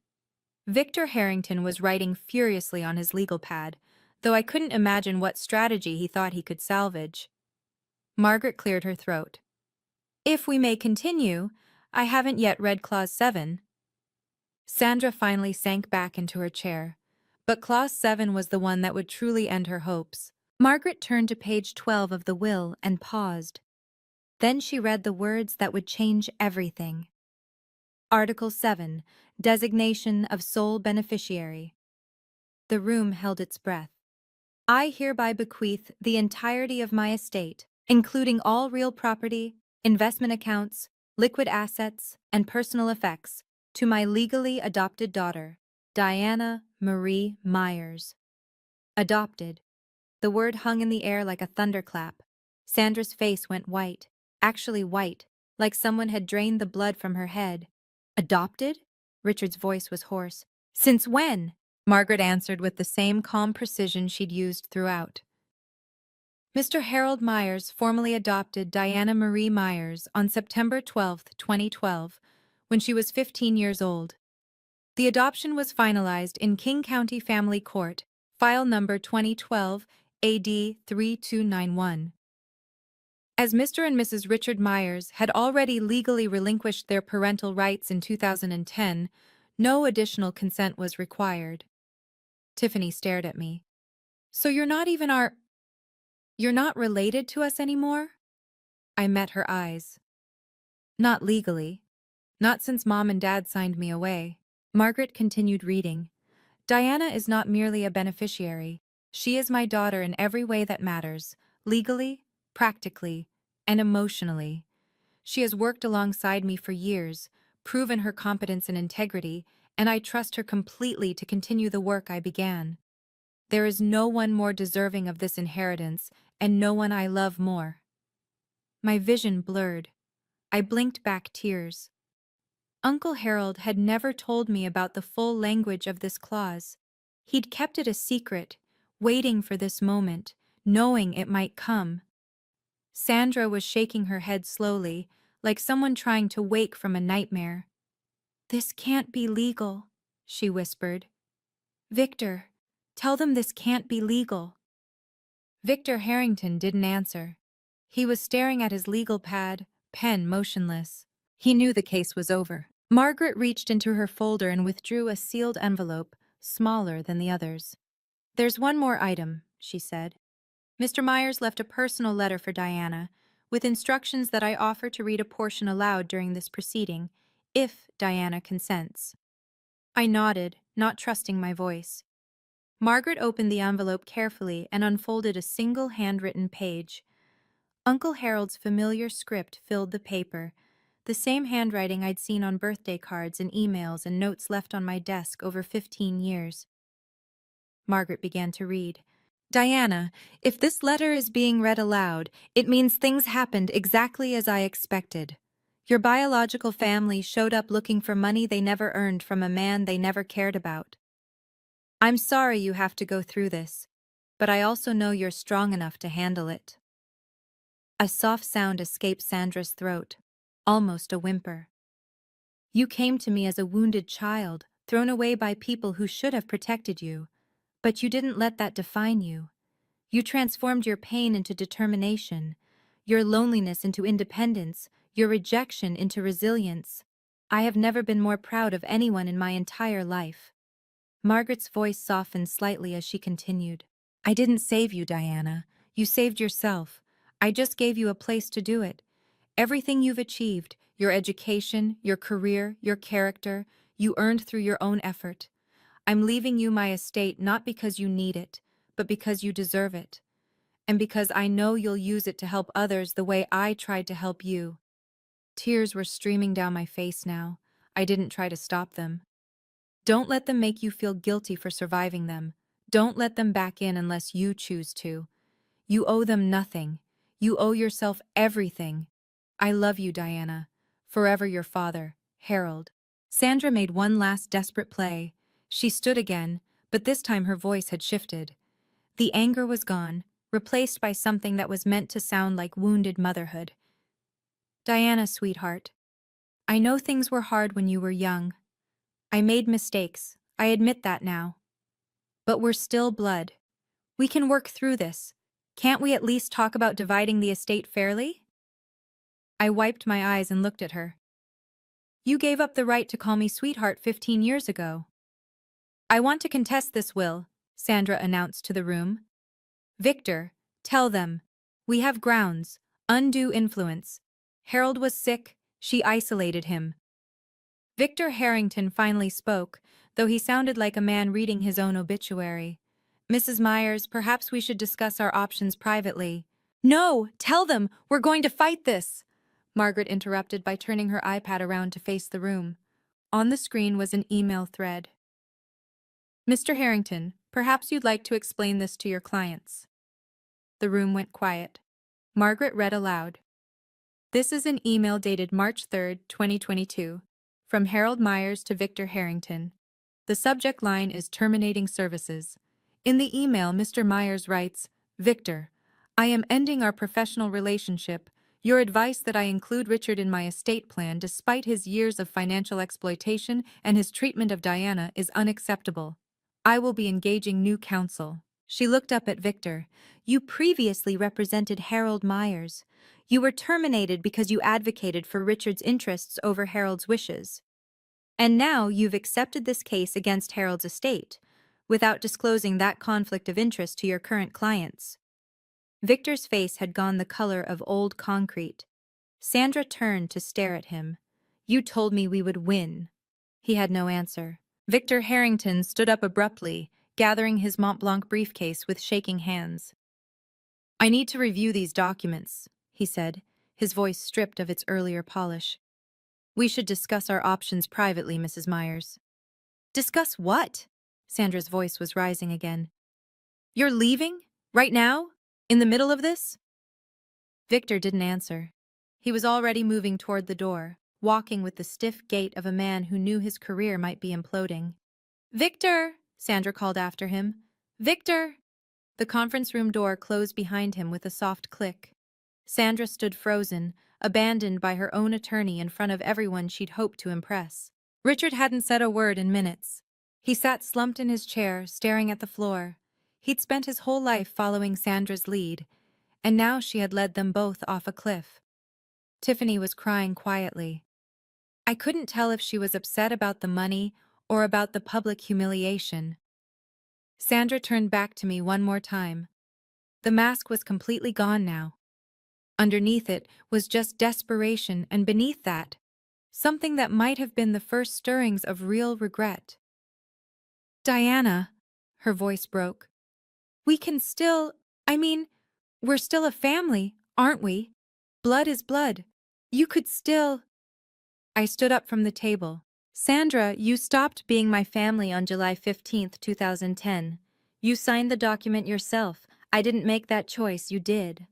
Victor Harrington was writing furiously on his legal pad, though I couldn't imagine what strategy he thought he could salvage. Margaret cleared her throat. If we may continue, I haven't yet read Clause 7. Sandra finally sank back into her chair, but Clause 7 was the one that would truly end her hopes. Margaret turned to page 12 of the will and paused. Then she read the words that would change everything. Article 7, Designation of Sole Beneficiary. The room held its breath. I hereby bequeath the entirety of my estate, including all real property, investment accounts, liquid assets, and personal effects, to my legally adopted daughter, Diana Marie Myers. Adopted. The word hung in the air like a thunderclap. Sandra's face went white, actually white, like someone had drained the blood from her head. Adopted? Richard's voice was hoarse. Since when? Margaret answered with the same calm precision she'd used throughout. Mr. Harold Myers formally adopted Diana Marie Myers on September 12, 2012, when she was 15 years old. The adoption was finalized in King County Family Court, file number 2012 AD 3291. As Mr. and Mrs. Richard Myers had already legally relinquished their parental rights in 2010, no additional consent was required. Tiffany stared at me. So you're not related to us anymore? I met her eyes. Not legally. Not since Mom and Dad signed me away. Margaret continued reading. Diana is not merely a beneficiary. She is my daughter in every way that matters, legally, practically, and emotionally. She has worked alongside me for years, proven her competence and integrity, and I trust her completely to continue the work I began. There is no one more deserving of this inheritance, and no one I love more. My vision blurred. I blinked back tears. Uncle Harold had never told me about the full language of this clause. He'd kept it a secret, waiting for this moment, knowing it might come. Sandra was shaking her head slowly, like someone trying to wake from a nightmare. This can't be legal, she whispered. Victor, tell them this can't be legal. Victor Harrington didn't answer. He was staring at his legal pad, pen motionless. He knew the case was over. Margaret reached into her folder and withdrew a sealed envelope, smaller than the others. There's one more item, she said. Mr. Myers left a personal letter for Diana, with instructions that I offer to read a portion aloud during this proceeding, if Diana consents. I nodded, not trusting my voice. Margaret opened the envelope carefully and unfolded a single handwritten page. Uncle Harold's familiar script filled the paper, the same handwriting I'd seen on birthday cards and emails and notes left on my desk over 15 years. Margaret began to read. Diana, if this letter is being read aloud, it means things happened exactly as I expected. Your biological family showed up looking for money they never earned from a man they never cared about. I'm sorry you have to go through this, but I also know you're strong enough to handle it. A soft sound escaped Sandra's throat, almost a whimper. You came to me as a wounded child, thrown away by people who should have protected you, but you didn't let that define you. You transformed your pain into determination, your loneliness into independence, your rejection into resilience. I have never been more proud of anyone in my entire life. Margaret's voice softened slightly as she continued. I didn't save you, Diana. You saved yourself. I just gave you a place to do it. Everything you've achieved, your education, your career, your character, you earned through your own effort. I'm leaving you my estate not because you need it, but because you deserve it. And because I know you'll use it to help others the way I tried to help you. Tears were streaming down my face now. I didn't try to stop them. Don't let them make you feel guilty for surviving them. Don't let them back in unless you choose to. You owe them nothing. You owe yourself everything. I love you, Diana. Forever your father, Harold. Sandra made one last desperate play. She stood again, but this time her voice had shifted. The anger was gone, replaced by something that was meant to sound like wounded motherhood. Diana, sweetheart, I know things were hard when you were young. I made mistakes. I admit that now. But we're still blood. We can work through this. Can't we at least talk about dividing the estate fairly? I wiped my eyes and looked at her. You gave up the right to call me sweetheart 15 years ago. I want to contest this will, Sandra announced to the room. Victor, tell them. We have grounds. Undue influence. Harold was sick. She isolated him. Victor Harrington finally spoke, though he sounded like a man reading his own obituary. Mrs. Myers, perhaps we should discuss our options privately. No, tell them, we're going to fight this, Margaret interrupted by turning her iPad around to face the room. On the screen was an email thread. Mr. Harrington, perhaps you'd like to explain this to your clients. The room went quiet. Margaret read aloud. This is an email dated March 3, 2022, from Harold Myers to Victor Harrington. The subject line is terminating services. In the email, Mr. Myers writes, Victor, I am ending our professional relationship. Your advice that I include Richard in my estate plan despite his years of financial exploitation and his treatment of Diana is unacceptable. I will be engaging new counsel. She looked up at Victor. You previously represented Harold Myers. You were terminated because you advocated for Richard's interests over Harold's wishes. And now you've accepted this case against Harold's estate, without disclosing that conflict of interest to your current clients. Victor's face had gone the color of old concrete. Sandra turned to stare at him. You told me we would win. He had no answer. Victor Harrington stood up abruptly, gathering his Mont Blanc briefcase with shaking hands. I need to review these documents, he said, his voice stripped of its earlier polish. We should discuss our options privately, Mrs. Myers. Discuss what? Sandra's voice was rising again. You're leaving? Right now? In the middle of this? Victor didn't answer. He was already moving toward the door, walking with the stiff gait of a man who knew his career might be imploding. Victor! Sandra called after him. Victor! The conference room door closed behind him with a soft click. Sandra stood frozen, abandoned by her own attorney in front of everyone she'd hoped to impress. Richard hadn't said a word in minutes. He sat slumped in his chair, staring at the floor. He'd spent his whole life following Sandra's lead, and now she had led them both off a cliff. Tiffany was crying quietly. I couldn't tell if she was upset about the money or about the public humiliation. Sandra turned back to me one more time. The mask was completely gone now. Underneath it was just desperation, and beneath that, something that might have been the first stirrings of real regret. Diana, her voice broke. We can still, we're still a family, aren't we? Blood is blood. You could still... I stood up from the table. Sandra, you stopped being my family on July 15th, 2010. You signed the document yourself. I didn't make that choice, you did.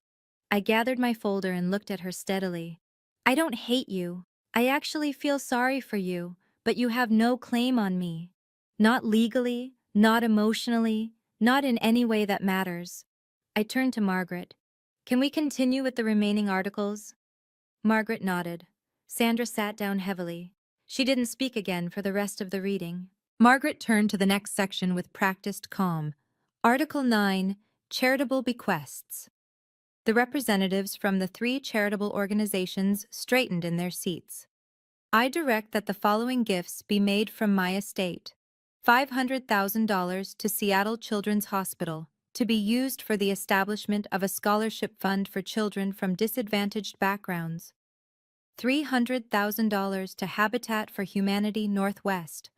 I gathered my folder and looked at her steadily. I don't hate you. I actually feel sorry for you, but you have no claim on me. Not legally, not emotionally, not in any way that matters. I turned to Margaret. Can we continue with the remaining articles? Margaret nodded. Sandra sat down heavily. She didn't speak again for the rest of the reading. Margaret turned to the next section with practiced calm. Article 9, Charitable Bequests. The representatives from the 3 charitable organizations straightened in their seats. I direct that the following gifts be made from my estate. $500,000 to Seattle Children's Hospital, to be used for the establishment of a scholarship fund for children from disadvantaged backgrounds. $300,000 to Habitat for Humanity Northwest,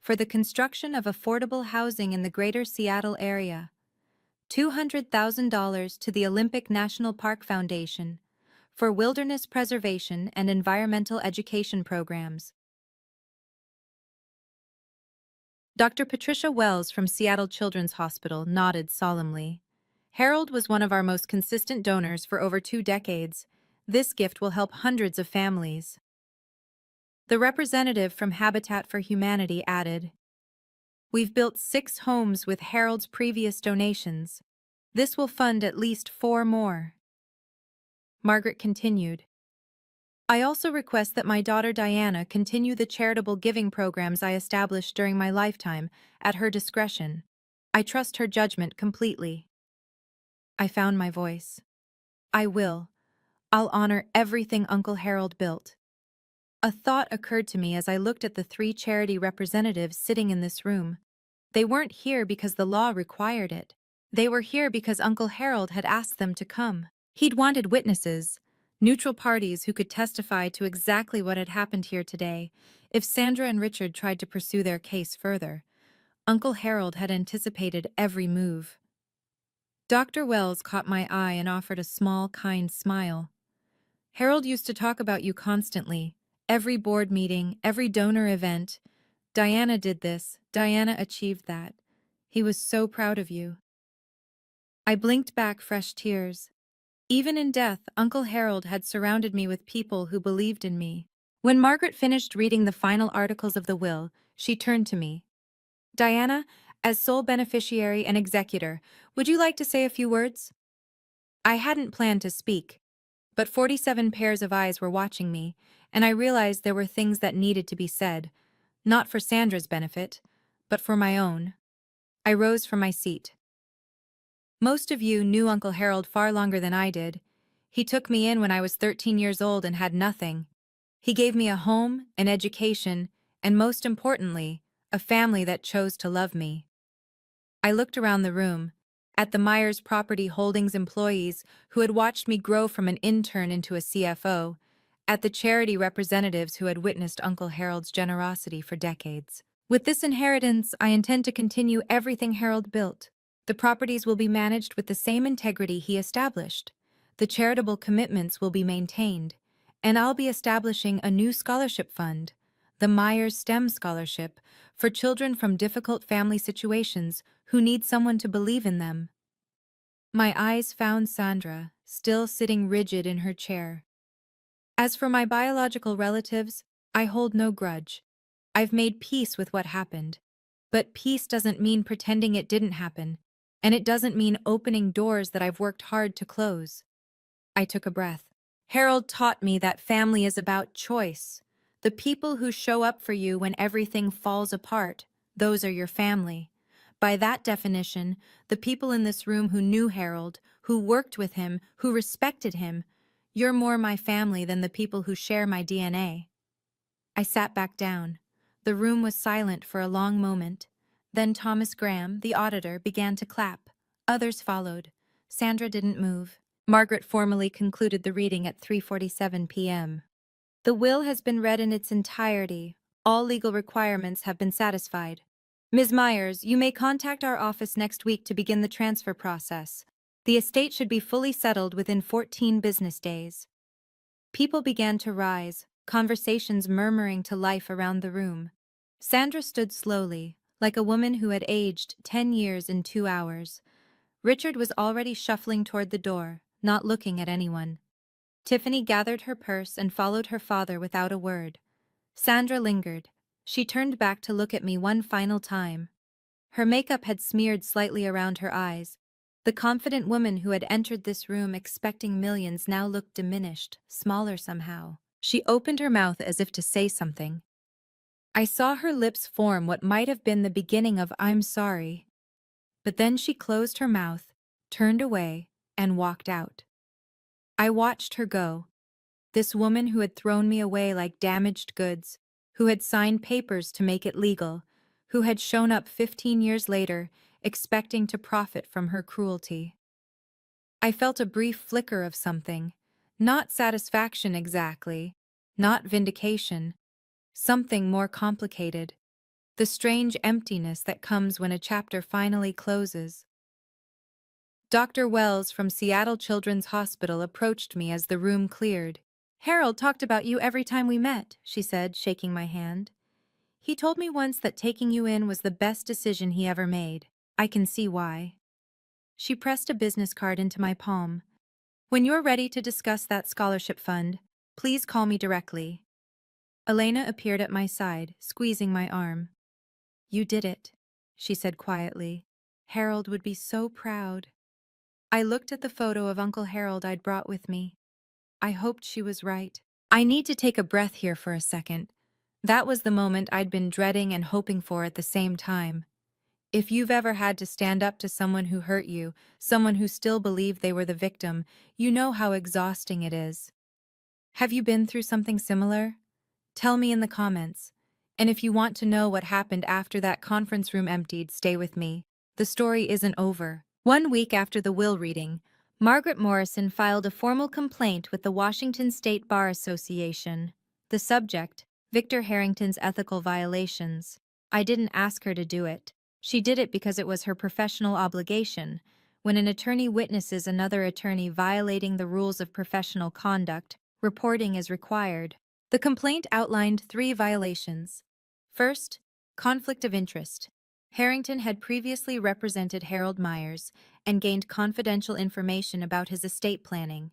for the construction of affordable housing in the greater Seattle area. $200,000 to the Olympic National Park Foundation, for wilderness preservation and environmental education programs. Dr. Patricia Wells from Seattle Children's Hospital nodded solemnly. Harold was one of our most consistent donors for over 2 decades. This gift will help hundreds of families. The representative from Habitat for Humanity added, We've built 6 homes with Harold's previous donations. This will fund at least 4 more. Margaret continued. I also request that my daughter Diana continue the charitable giving programs I established during my lifetime, at her discretion. I trust her judgment completely. I found my voice. I will. I'll honor everything Uncle Harold built. A thought occurred to me as I looked at the 3 charity representatives sitting in this room. They weren't here because the law required it. They were here because Uncle Harold had asked them to come. He'd wanted witnesses, neutral parties who could testify to exactly what had happened here today if Sandra and Richard tried to pursue their case further. Uncle Harold had anticipated every move. Dr. Wells caught my eye and offered a small, kind smile. Harold used to talk about you constantly. Every board meeting, every donor event. Diana did this. Diana achieved that. He was so proud of you. I blinked back fresh tears. Even in death, Uncle Harold had surrounded me with people who believed in me. When Margaret finished reading the final articles of the will, she turned to me. Diana, as sole beneficiary and executor, would you like to say a few words? I hadn't planned to speak, but 47 pairs of eyes were watching me, and I realized there were things that needed to be said, not for Sandra's benefit, but for my own. I rose from my seat. Most of you knew Uncle Harold far longer than I did. He took me in when I was 13 years old and had nothing. He gave me a home, an education, and most importantly, a family that chose to love me. I looked around the room, at the Myers Property Holdings employees who had watched me grow from an intern into a CFO, at the charity representatives who had witnessed Uncle Harold's generosity for decades. With this inheritance, I intend to continue everything Harold built. The properties will be managed with the same integrity he established. The charitable commitments will be maintained, and I'll be establishing a new scholarship fund, the Myers STEM Scholarship, for children from difficult family situations who need someone to believe in them. My eyes found Sandra, still sitting rigid in her chair. As for my biological relatives, I hold no grudge. I've made peace with what happened. But peace doesn't mean pretending it didn't happen, and it doesn't mean opening doors that I've worked hard to close. I took a breath. Harold taught me that family is about choice. The people who show up for you when everything falls apart, those are your family. By that definition, the people in this room who knew Harold, who worked with him, who respected him, you're more my family than the people who share my DNA. I sat back down. The room was silent for a long moment. Then Thomas Graham, the auditor, began to clap. Others followed. Sandra didn't move. Margaret formally concluded the reading at 3:47 p.m. The will has been read in its entirety. All legal requirements have been satisfied. Ms. Myers, you may contact our office next week to begin the transfer process. The estate should be fully settled within 14 business days. People began to rise, conversations murmuring to life around the room. Sandra stood slowly, like a woman who had aged 10 years in 2 hours. Richard was already shuffling toward the door, not looking at anyone. Tiffany gathered her purse and followed her father without a word. Sandra lingered. She turned back to look at me one final time. Her makeup had smeared slightly around her eyes. The confident woman who had entered this room expecting millions now looked diminished, smaller somehow. She opened her mouth as if to say something. I saw her lips form what might have been the beginning of "I'm sorry." But then she closed her mouth, turned away, and walked out. I watched her go. This woman who had thrown me away like damaged goods, who had signed papers to make it legal, who had shown up 15 years later, expecting to profit from her cruelty. I felt a brief flicker of something, not satisfaction exactly, not vindication, something more complicated, the strange emptiness that comes when a chapter finally closes. Dr. Wells from Seattle Children's Hospital approached me as the room cleared. "Harold talked about you every time we met," she said, shaking my hand. "He told me once that taking you in was the best decision he ever made. I can see why." She pressed a business card into my palm. "When you're ready to discuss that scholarship fund, please call me directly." Elena appeared at my side, squeezing my arm. "You did it," she said quietly. "Harold would be so proud." I looked at the photo of Uncle Harold I'd brought with me. I hoped she was right. I need to take a breath here for a second. That was the moment I'd been dreading and hoping for at the same time. If you've ever had to stand up to someone who hurt you, someone who still believed they were the victim, you know how exhausting it is. Have you been through something similar? Tell me in the comments. And if you want to know what happened after that conference room emptied, stay with me. The story isn't over. 1 week after the will reading, Margaret Morrison filed a formal complaint with the Washington State Bar Association. The subject, Victor Harrington's ethical violations. I didn't ask her to do it. She did it because it was her professional obligation. When an attorney witnesses another attorney violating the rules of professional conduct, reporting is required. The complaint outlined 3 violations. First, conflict of interest. Harrington had previously represented Harold Myers and gained confidential information about his estate planning.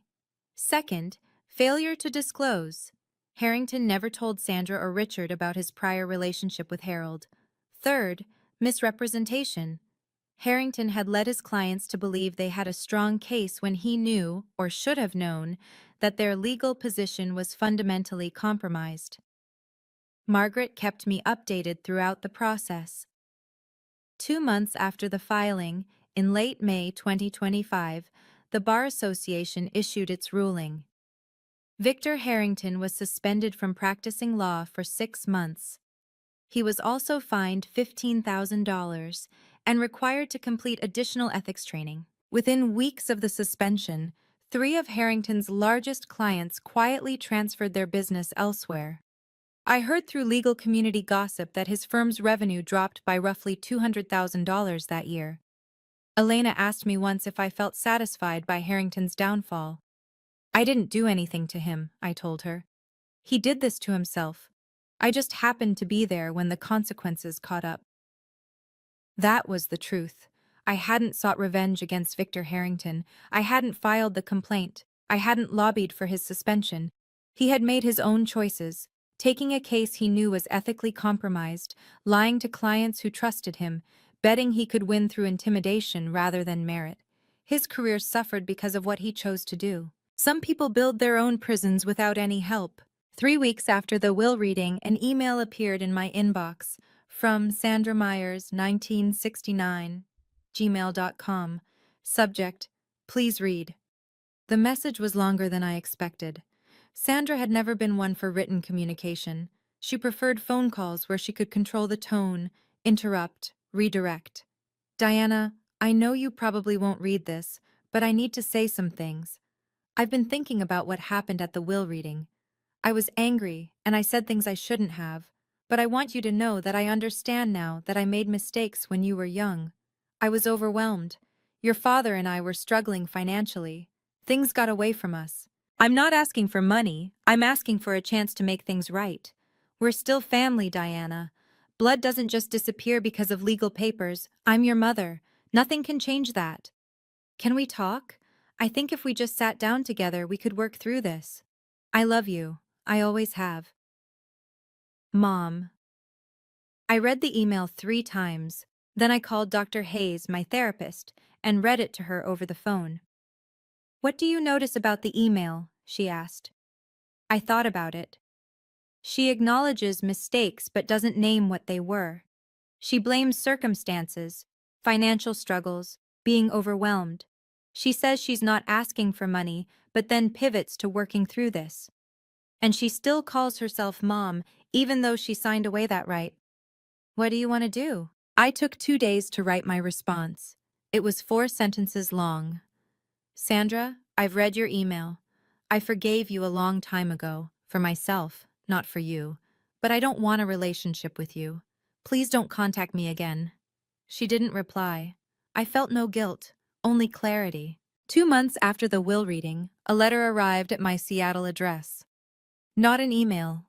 Second, failure to disclose. Harrington never told Sandra or Richard about his prior relationship with Harold. Third, misrepresentation. Harrington had led his clients to believe they had a strong case when he knew, or should have known, that their legal position was fundamentally compromised. Margaret kept me updated throughout the process. 2 months after the filing, in late May 2025, the Bar Association issued its ruling. Victor Harrington was suspended from practicing law for 6 months. He was also fined $15,000 and required to complete additional ethics training. Within weeks of the suspension, 3 of Harrington's largest clients quietly transferred their business elsewhere. I heard through legal community gossip that his firm's revenue dropped by roughly $200,000 that year. Elena asked me once if I felt satisfied by Harrington's downfall. I didn't do anything to him, I told her. He did this to himself. I just happened to be there when the consequences caught up. That was the truth. I hadn't sought revenge against Victor Harrington. I hadn't filed the complaint. I hadn't lobbied for his suspension. He had made his own choices, taking a case he knew was ethically compromised, lying to clients who trusted him, betting he could win through intimidation rather than merit. His career suffered because of what he chose to do. Some people build their own prisons without any help. 3 weeks after the will reading, an email appeared in my inbox from Sandra Myers, 1969, gmail.com. Subject, please read. The message was longer than I expected. Sandra had never been one for written communication. She preferred phone calls where she could control the tone, interrupt, redirect. Diana, I know you probably won't read this, but I need to say some things. I've been thinking about what happened at the will reading. I was angry, and I said things I shouldn't have, but I want you to know that I understand now that I made mistakes when you were young. I was overwhelmed. Your father and I were struggling financially. Things got away from us. I'm not asking for money, I'm asking for a chance to make things right. We're still family, Diana. Blood doesn't just disappear because of legal papers. I'm your mother. Nothing can change that. Can we talk? I think if we just sat down together, we could work through this. I love you. I always have. Mom. I read the email 3 times. Then I called Dr. Hayes, my therapist, and read it to her over the phone. What do you notice about the email? She asked. I thought about it. She acknowledges mistakes but doesn't name what they were. She blames circumstances, financial struggles, being overwhelmed. She says she's not asking for money, but then pivots to working through this. And she still calls herself mom, even though she signed away that right. What do you want to do? I took 2 days to write my response. It was 4 sentences long. Sandra, I've read your email. I forgave you a long time ago, for myself, not for you. But I don't want a relationship with you. Please don't contact me again. She didn't reply. I felt no guilt, only clarity. 2 months after the will reading, a letter arrived at my Seattle address. Not an email.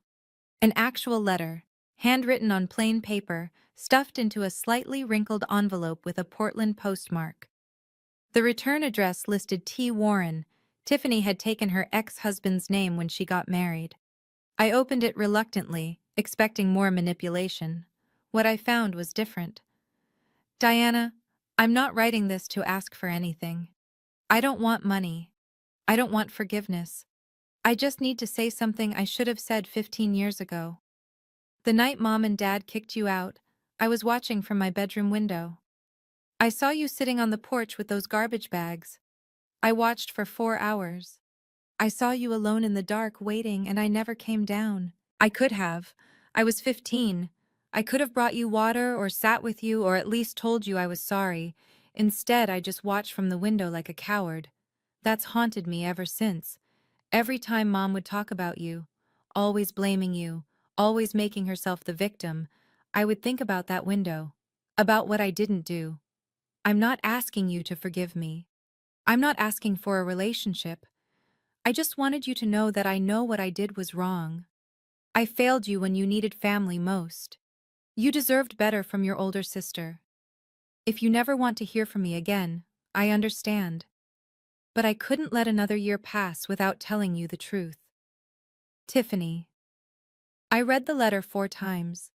An actual letter, handwritten on plain paper, stuffed into a slightly wrinkled envelope with a Portland postmark. The return address listed T. Warren. Tiffany had taken her ex-husband's name when she got married. I opened it reluctantly, expecting more manipulation. What I found was different. Diana, I'm not writing this to ask for anything. I don't want money. I don't want forgiveness. I just need to say something I should have said 15 years ago. The night Mom and Dad kicked you out, I was watching from my bedroom window. I saw you sitting on the porch with those garbage bags. I watched for 4 hours. I saw you alone in the dark waiting and I never came down. I could have. I was 15. I could have brought you water or sat with you or at least told you I was sorry. Instead, I just watched from the window like a coward. That's haunted me ever since. Every time Mom would talk about you, always blaming you, always making herself the victim, I would think about that window, about what I didn't do. I'm not asking you to forgive me. I'm not asking for a relationship. I just wanted you to know that I know what I did was wrong. I failed you when you needed family most. You deserved better from your older sister. If you never want to hear from me again, I understand. But I couldn't let another year pass without telling you the truth. Tiffany. I read the letter 4 times.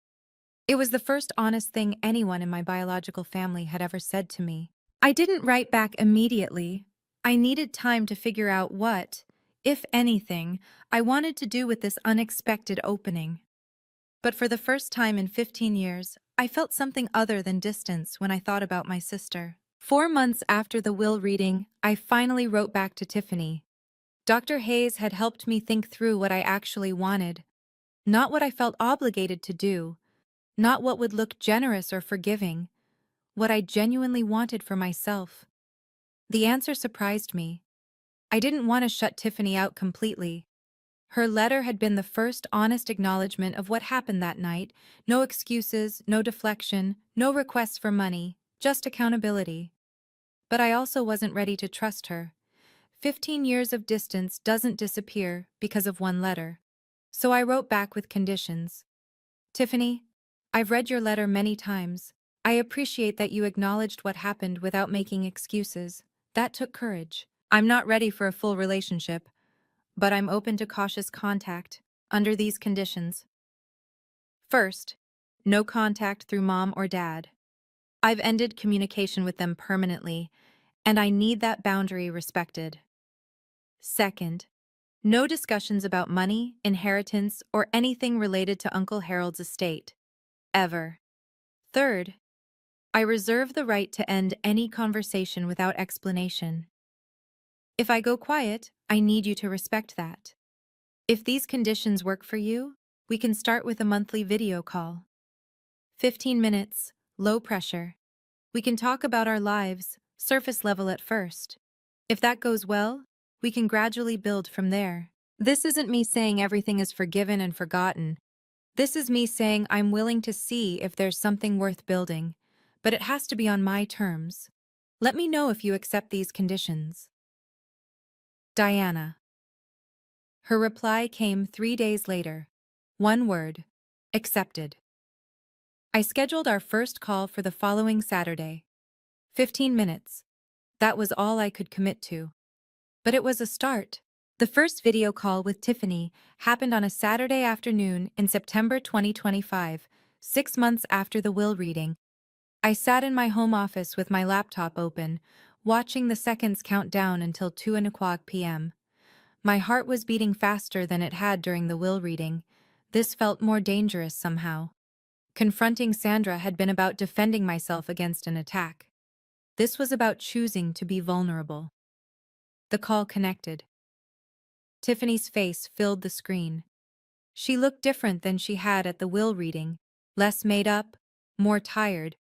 It was the first honest thing anyone in my biological family had ever said to me. I didn't write back immediately. I needed time to figure out what, if anything, I wanted to do with this unexpected opening. But for the first time in 15 years, I felt something other than distance when I thought about my sister. 4 months after the will reading, I finally wrote back to Tiffany. Dr. Hayes had helped me think through what I actually wanted, not what I felt obligated to do, not what would look generous or forgiving, what I genuinely wanted for myself. The answer surprised me. I didn't want to shut Tiffany out completely. Her letter had been the first honest acknowledgement of what happened that night. No excuses, no deflection, no requests for money, just accountability. But I also wasn't ready to trust her. 15 years of distance doesn't disappear because of one letter. So I wrote back with conditions. Tiffany, I've read your letter many times. I appreciate that you acknowledged what happened without making excuses. That took courage. I'm not ready for a full relationship, but I'm open to cautious contact under these conditions. First, no contact through Mom or Dad. I've ended communication with them permanently, and I need that boundary respected. Second, no discussions about money, inheritance, or anything related to Uncle Harold's estate. Ever. Third, I reserve the right to end any conversation without explanation. If I go quiet, I need you to respect that. If these conditions work for you, we can start with a monthly video call. 15 minutes, low pressure. We can talk about our lives, surface level at first. If that goes well, we can gradually build from there. This isn't me saying everything is forgiven and forgotten. This is me saying I'm willing to see if there's something worth building, but it has to be on my terms. Let me know if you accept these conditions. Diana. Her reply came 3 days later. One word. Accepted. I scheduled our first call for the following Saturday. 15 minutes. That was all I could commit to. But it was a start. The first video call with Tiffany happened on a Saturday afternoon in September 2025, 6 months after the will reading. I sat in my home office with my laptop open, watching the seconds count down until 2:00 p.m. My heart was beating faster than it had during the will reading. This felt more dangerous somehow. Confronting Sandra had been about defending myself against an attack. This was about choosing to be vulnerable. The call connected. Tiffany's face filled the screen. She looked different than she had at the will reading, less made up, more tired,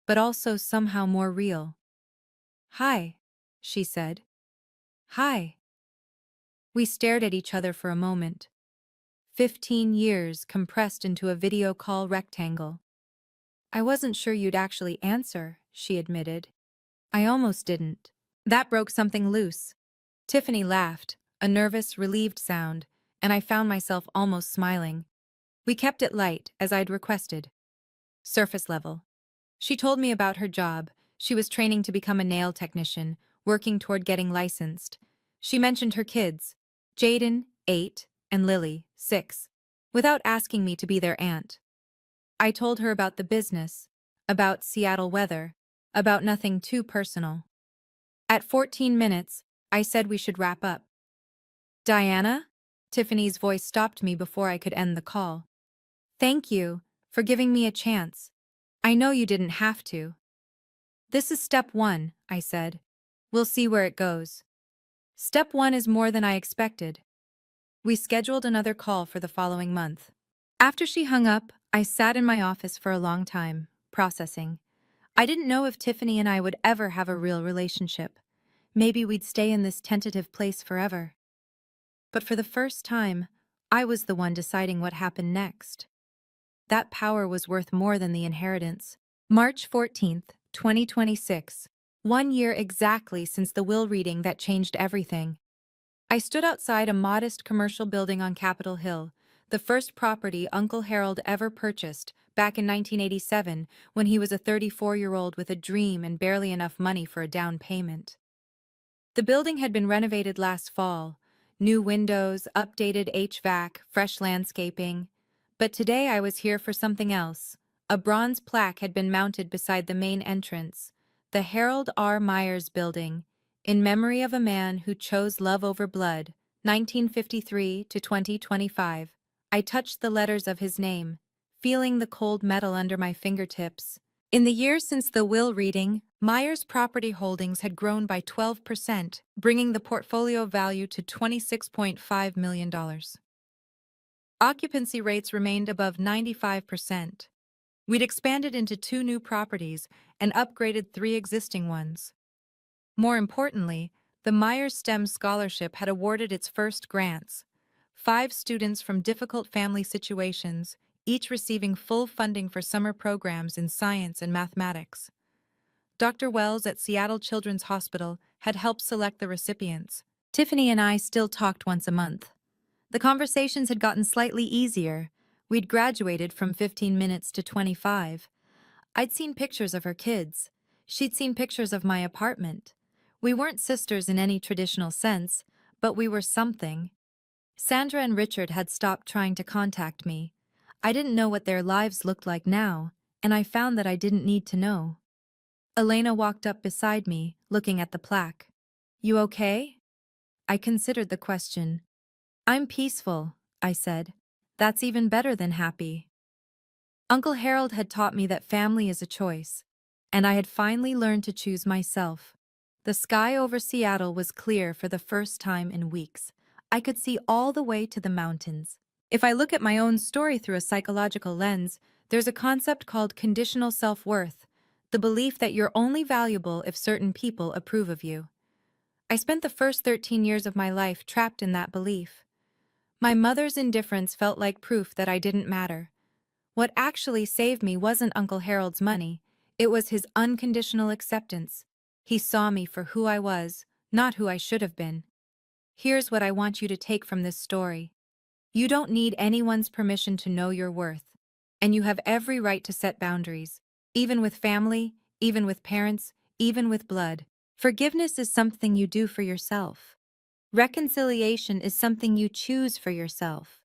but also somehow more real. "Hi," she said. "Hi." We stared at each other for a moment. 15 years compressed into a video call rectangle. "I wasn't sure you'd actually answer," she admitted. "I almost didn't." That broke something loose. Tiffany laughed, a nervous, relieved sound, and I found myself almost smiling. We kept it light, as I'd requested. Surface level. She told me about her job. She was training to become a nail technician, working toward getting licensed. She mentioned her kids, Jaden, 8, and Lily, 6, without asking me to be their aunt. I told her about the business, about Seattle weather, about nothing too personal. At 14 minutes, I said we should wrap up. Diana? Tiffany's voice stopped me before I could end the call. Thank you for giving me a chance. I know you didn't have to. This is step one, I said. We'll see where it goes. Step one is more than I expected. We scheduled another call for the following month. After she hung up, I sat in my office for a long time, processing. I didn't know if Tiffany and I would ever have a real relationship. Maybe we'd stay in this tentative place forever. But for the first time, I was the one deciding what happened next. That power was worth more than the inheritance. March 14th, 2026. 1 year exactly since the will reading that changed everything. I stood outside a modest commercial building on Capitol Hill, the first property Uncle Harold ever purchased, back in 1987, when he was a 34-year-old with a dream and barely enough money for a down payment. The building had been renovated last fall. New windows, updated HVAC, fresh landscaping. But today I was here for something else. A bronze plaque had been mounted beside the main entrance, the Harold R. Myers Building, in memory of a man who chose love over blood, 1953 to 2025. I touched the letters of his name, feeling the cold metal under my fingertips. In the years since the will reading, Myers' property holdings had grown by 12%, bringing the portfolio value to $26.5 million. Occupancy rates remained above 95%. We'd expanded into 2 new properties and upgraded 3 existing ones. More importantly, the Myers STEM Scholarship had awarded its first grants. 5 students from difficult family situations, each receiving full funding for summer programs in science and mathematics. Dr. Wells at Seattle Children's Hospital had helped select the recipients. Tiffany and I still talked once a month. The conversations had gotten slightly easier. We'd graduated from 15 minutes to 25. I'd seen pictures of her kids. She'd seen pictures of my apartment. We weren't sisters in any traditional sense, but we were something. Sandra and Richard had stopped trying to contact me. I didn't know what their lives looked like now, and I found that I didn't need to know. Elena walked up beside me, looking at the plaque. You okay? I considered the question. I'm peaceful, I said. That's even better than happy. Uncle Harold had taught me that family is a choice, and I had finally learned to choose myself. The sky over Seattle was clear for the first time in weeks. I could see all the way to the mountains. If I look at my own story through a psychological lens, there's a concept called conditional self-worth, the belief that you're only valuable if certain people approve of you. I spent the first 13 years of my life trapped in that belief. My mother's indifference felt like proof that I didn't matter. What actually saved me wasn't Uncle Harold's money, it was his unconditional acceptance. He saw me for who I was, not who I should have been. Here's what I want you to take from this story. You don't need anyone's permission to know your worth, and you have every right to set boundaries, even with family, even with parents, even with blood. Forgiveness is something you do for yourself. Reconciliation is something you choose for yourself.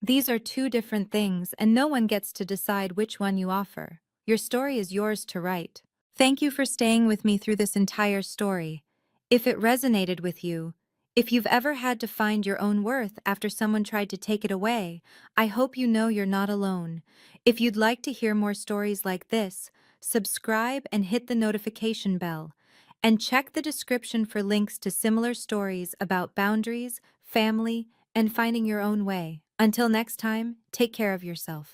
These are 2 different things, and no one gets to decide which one you offer. Your story is yours to write. Thank you for staying with me through this entire story. If it resonated with you, if you've ever had to find your own worth after someone tried to take it away, I hope you know you're not alone. If you'd like to hear more stories like this, subscribe and hit the notification bell. And check the description for links to similar stories about boundaries, family, and finding your own way. Until next time, take care of yourself.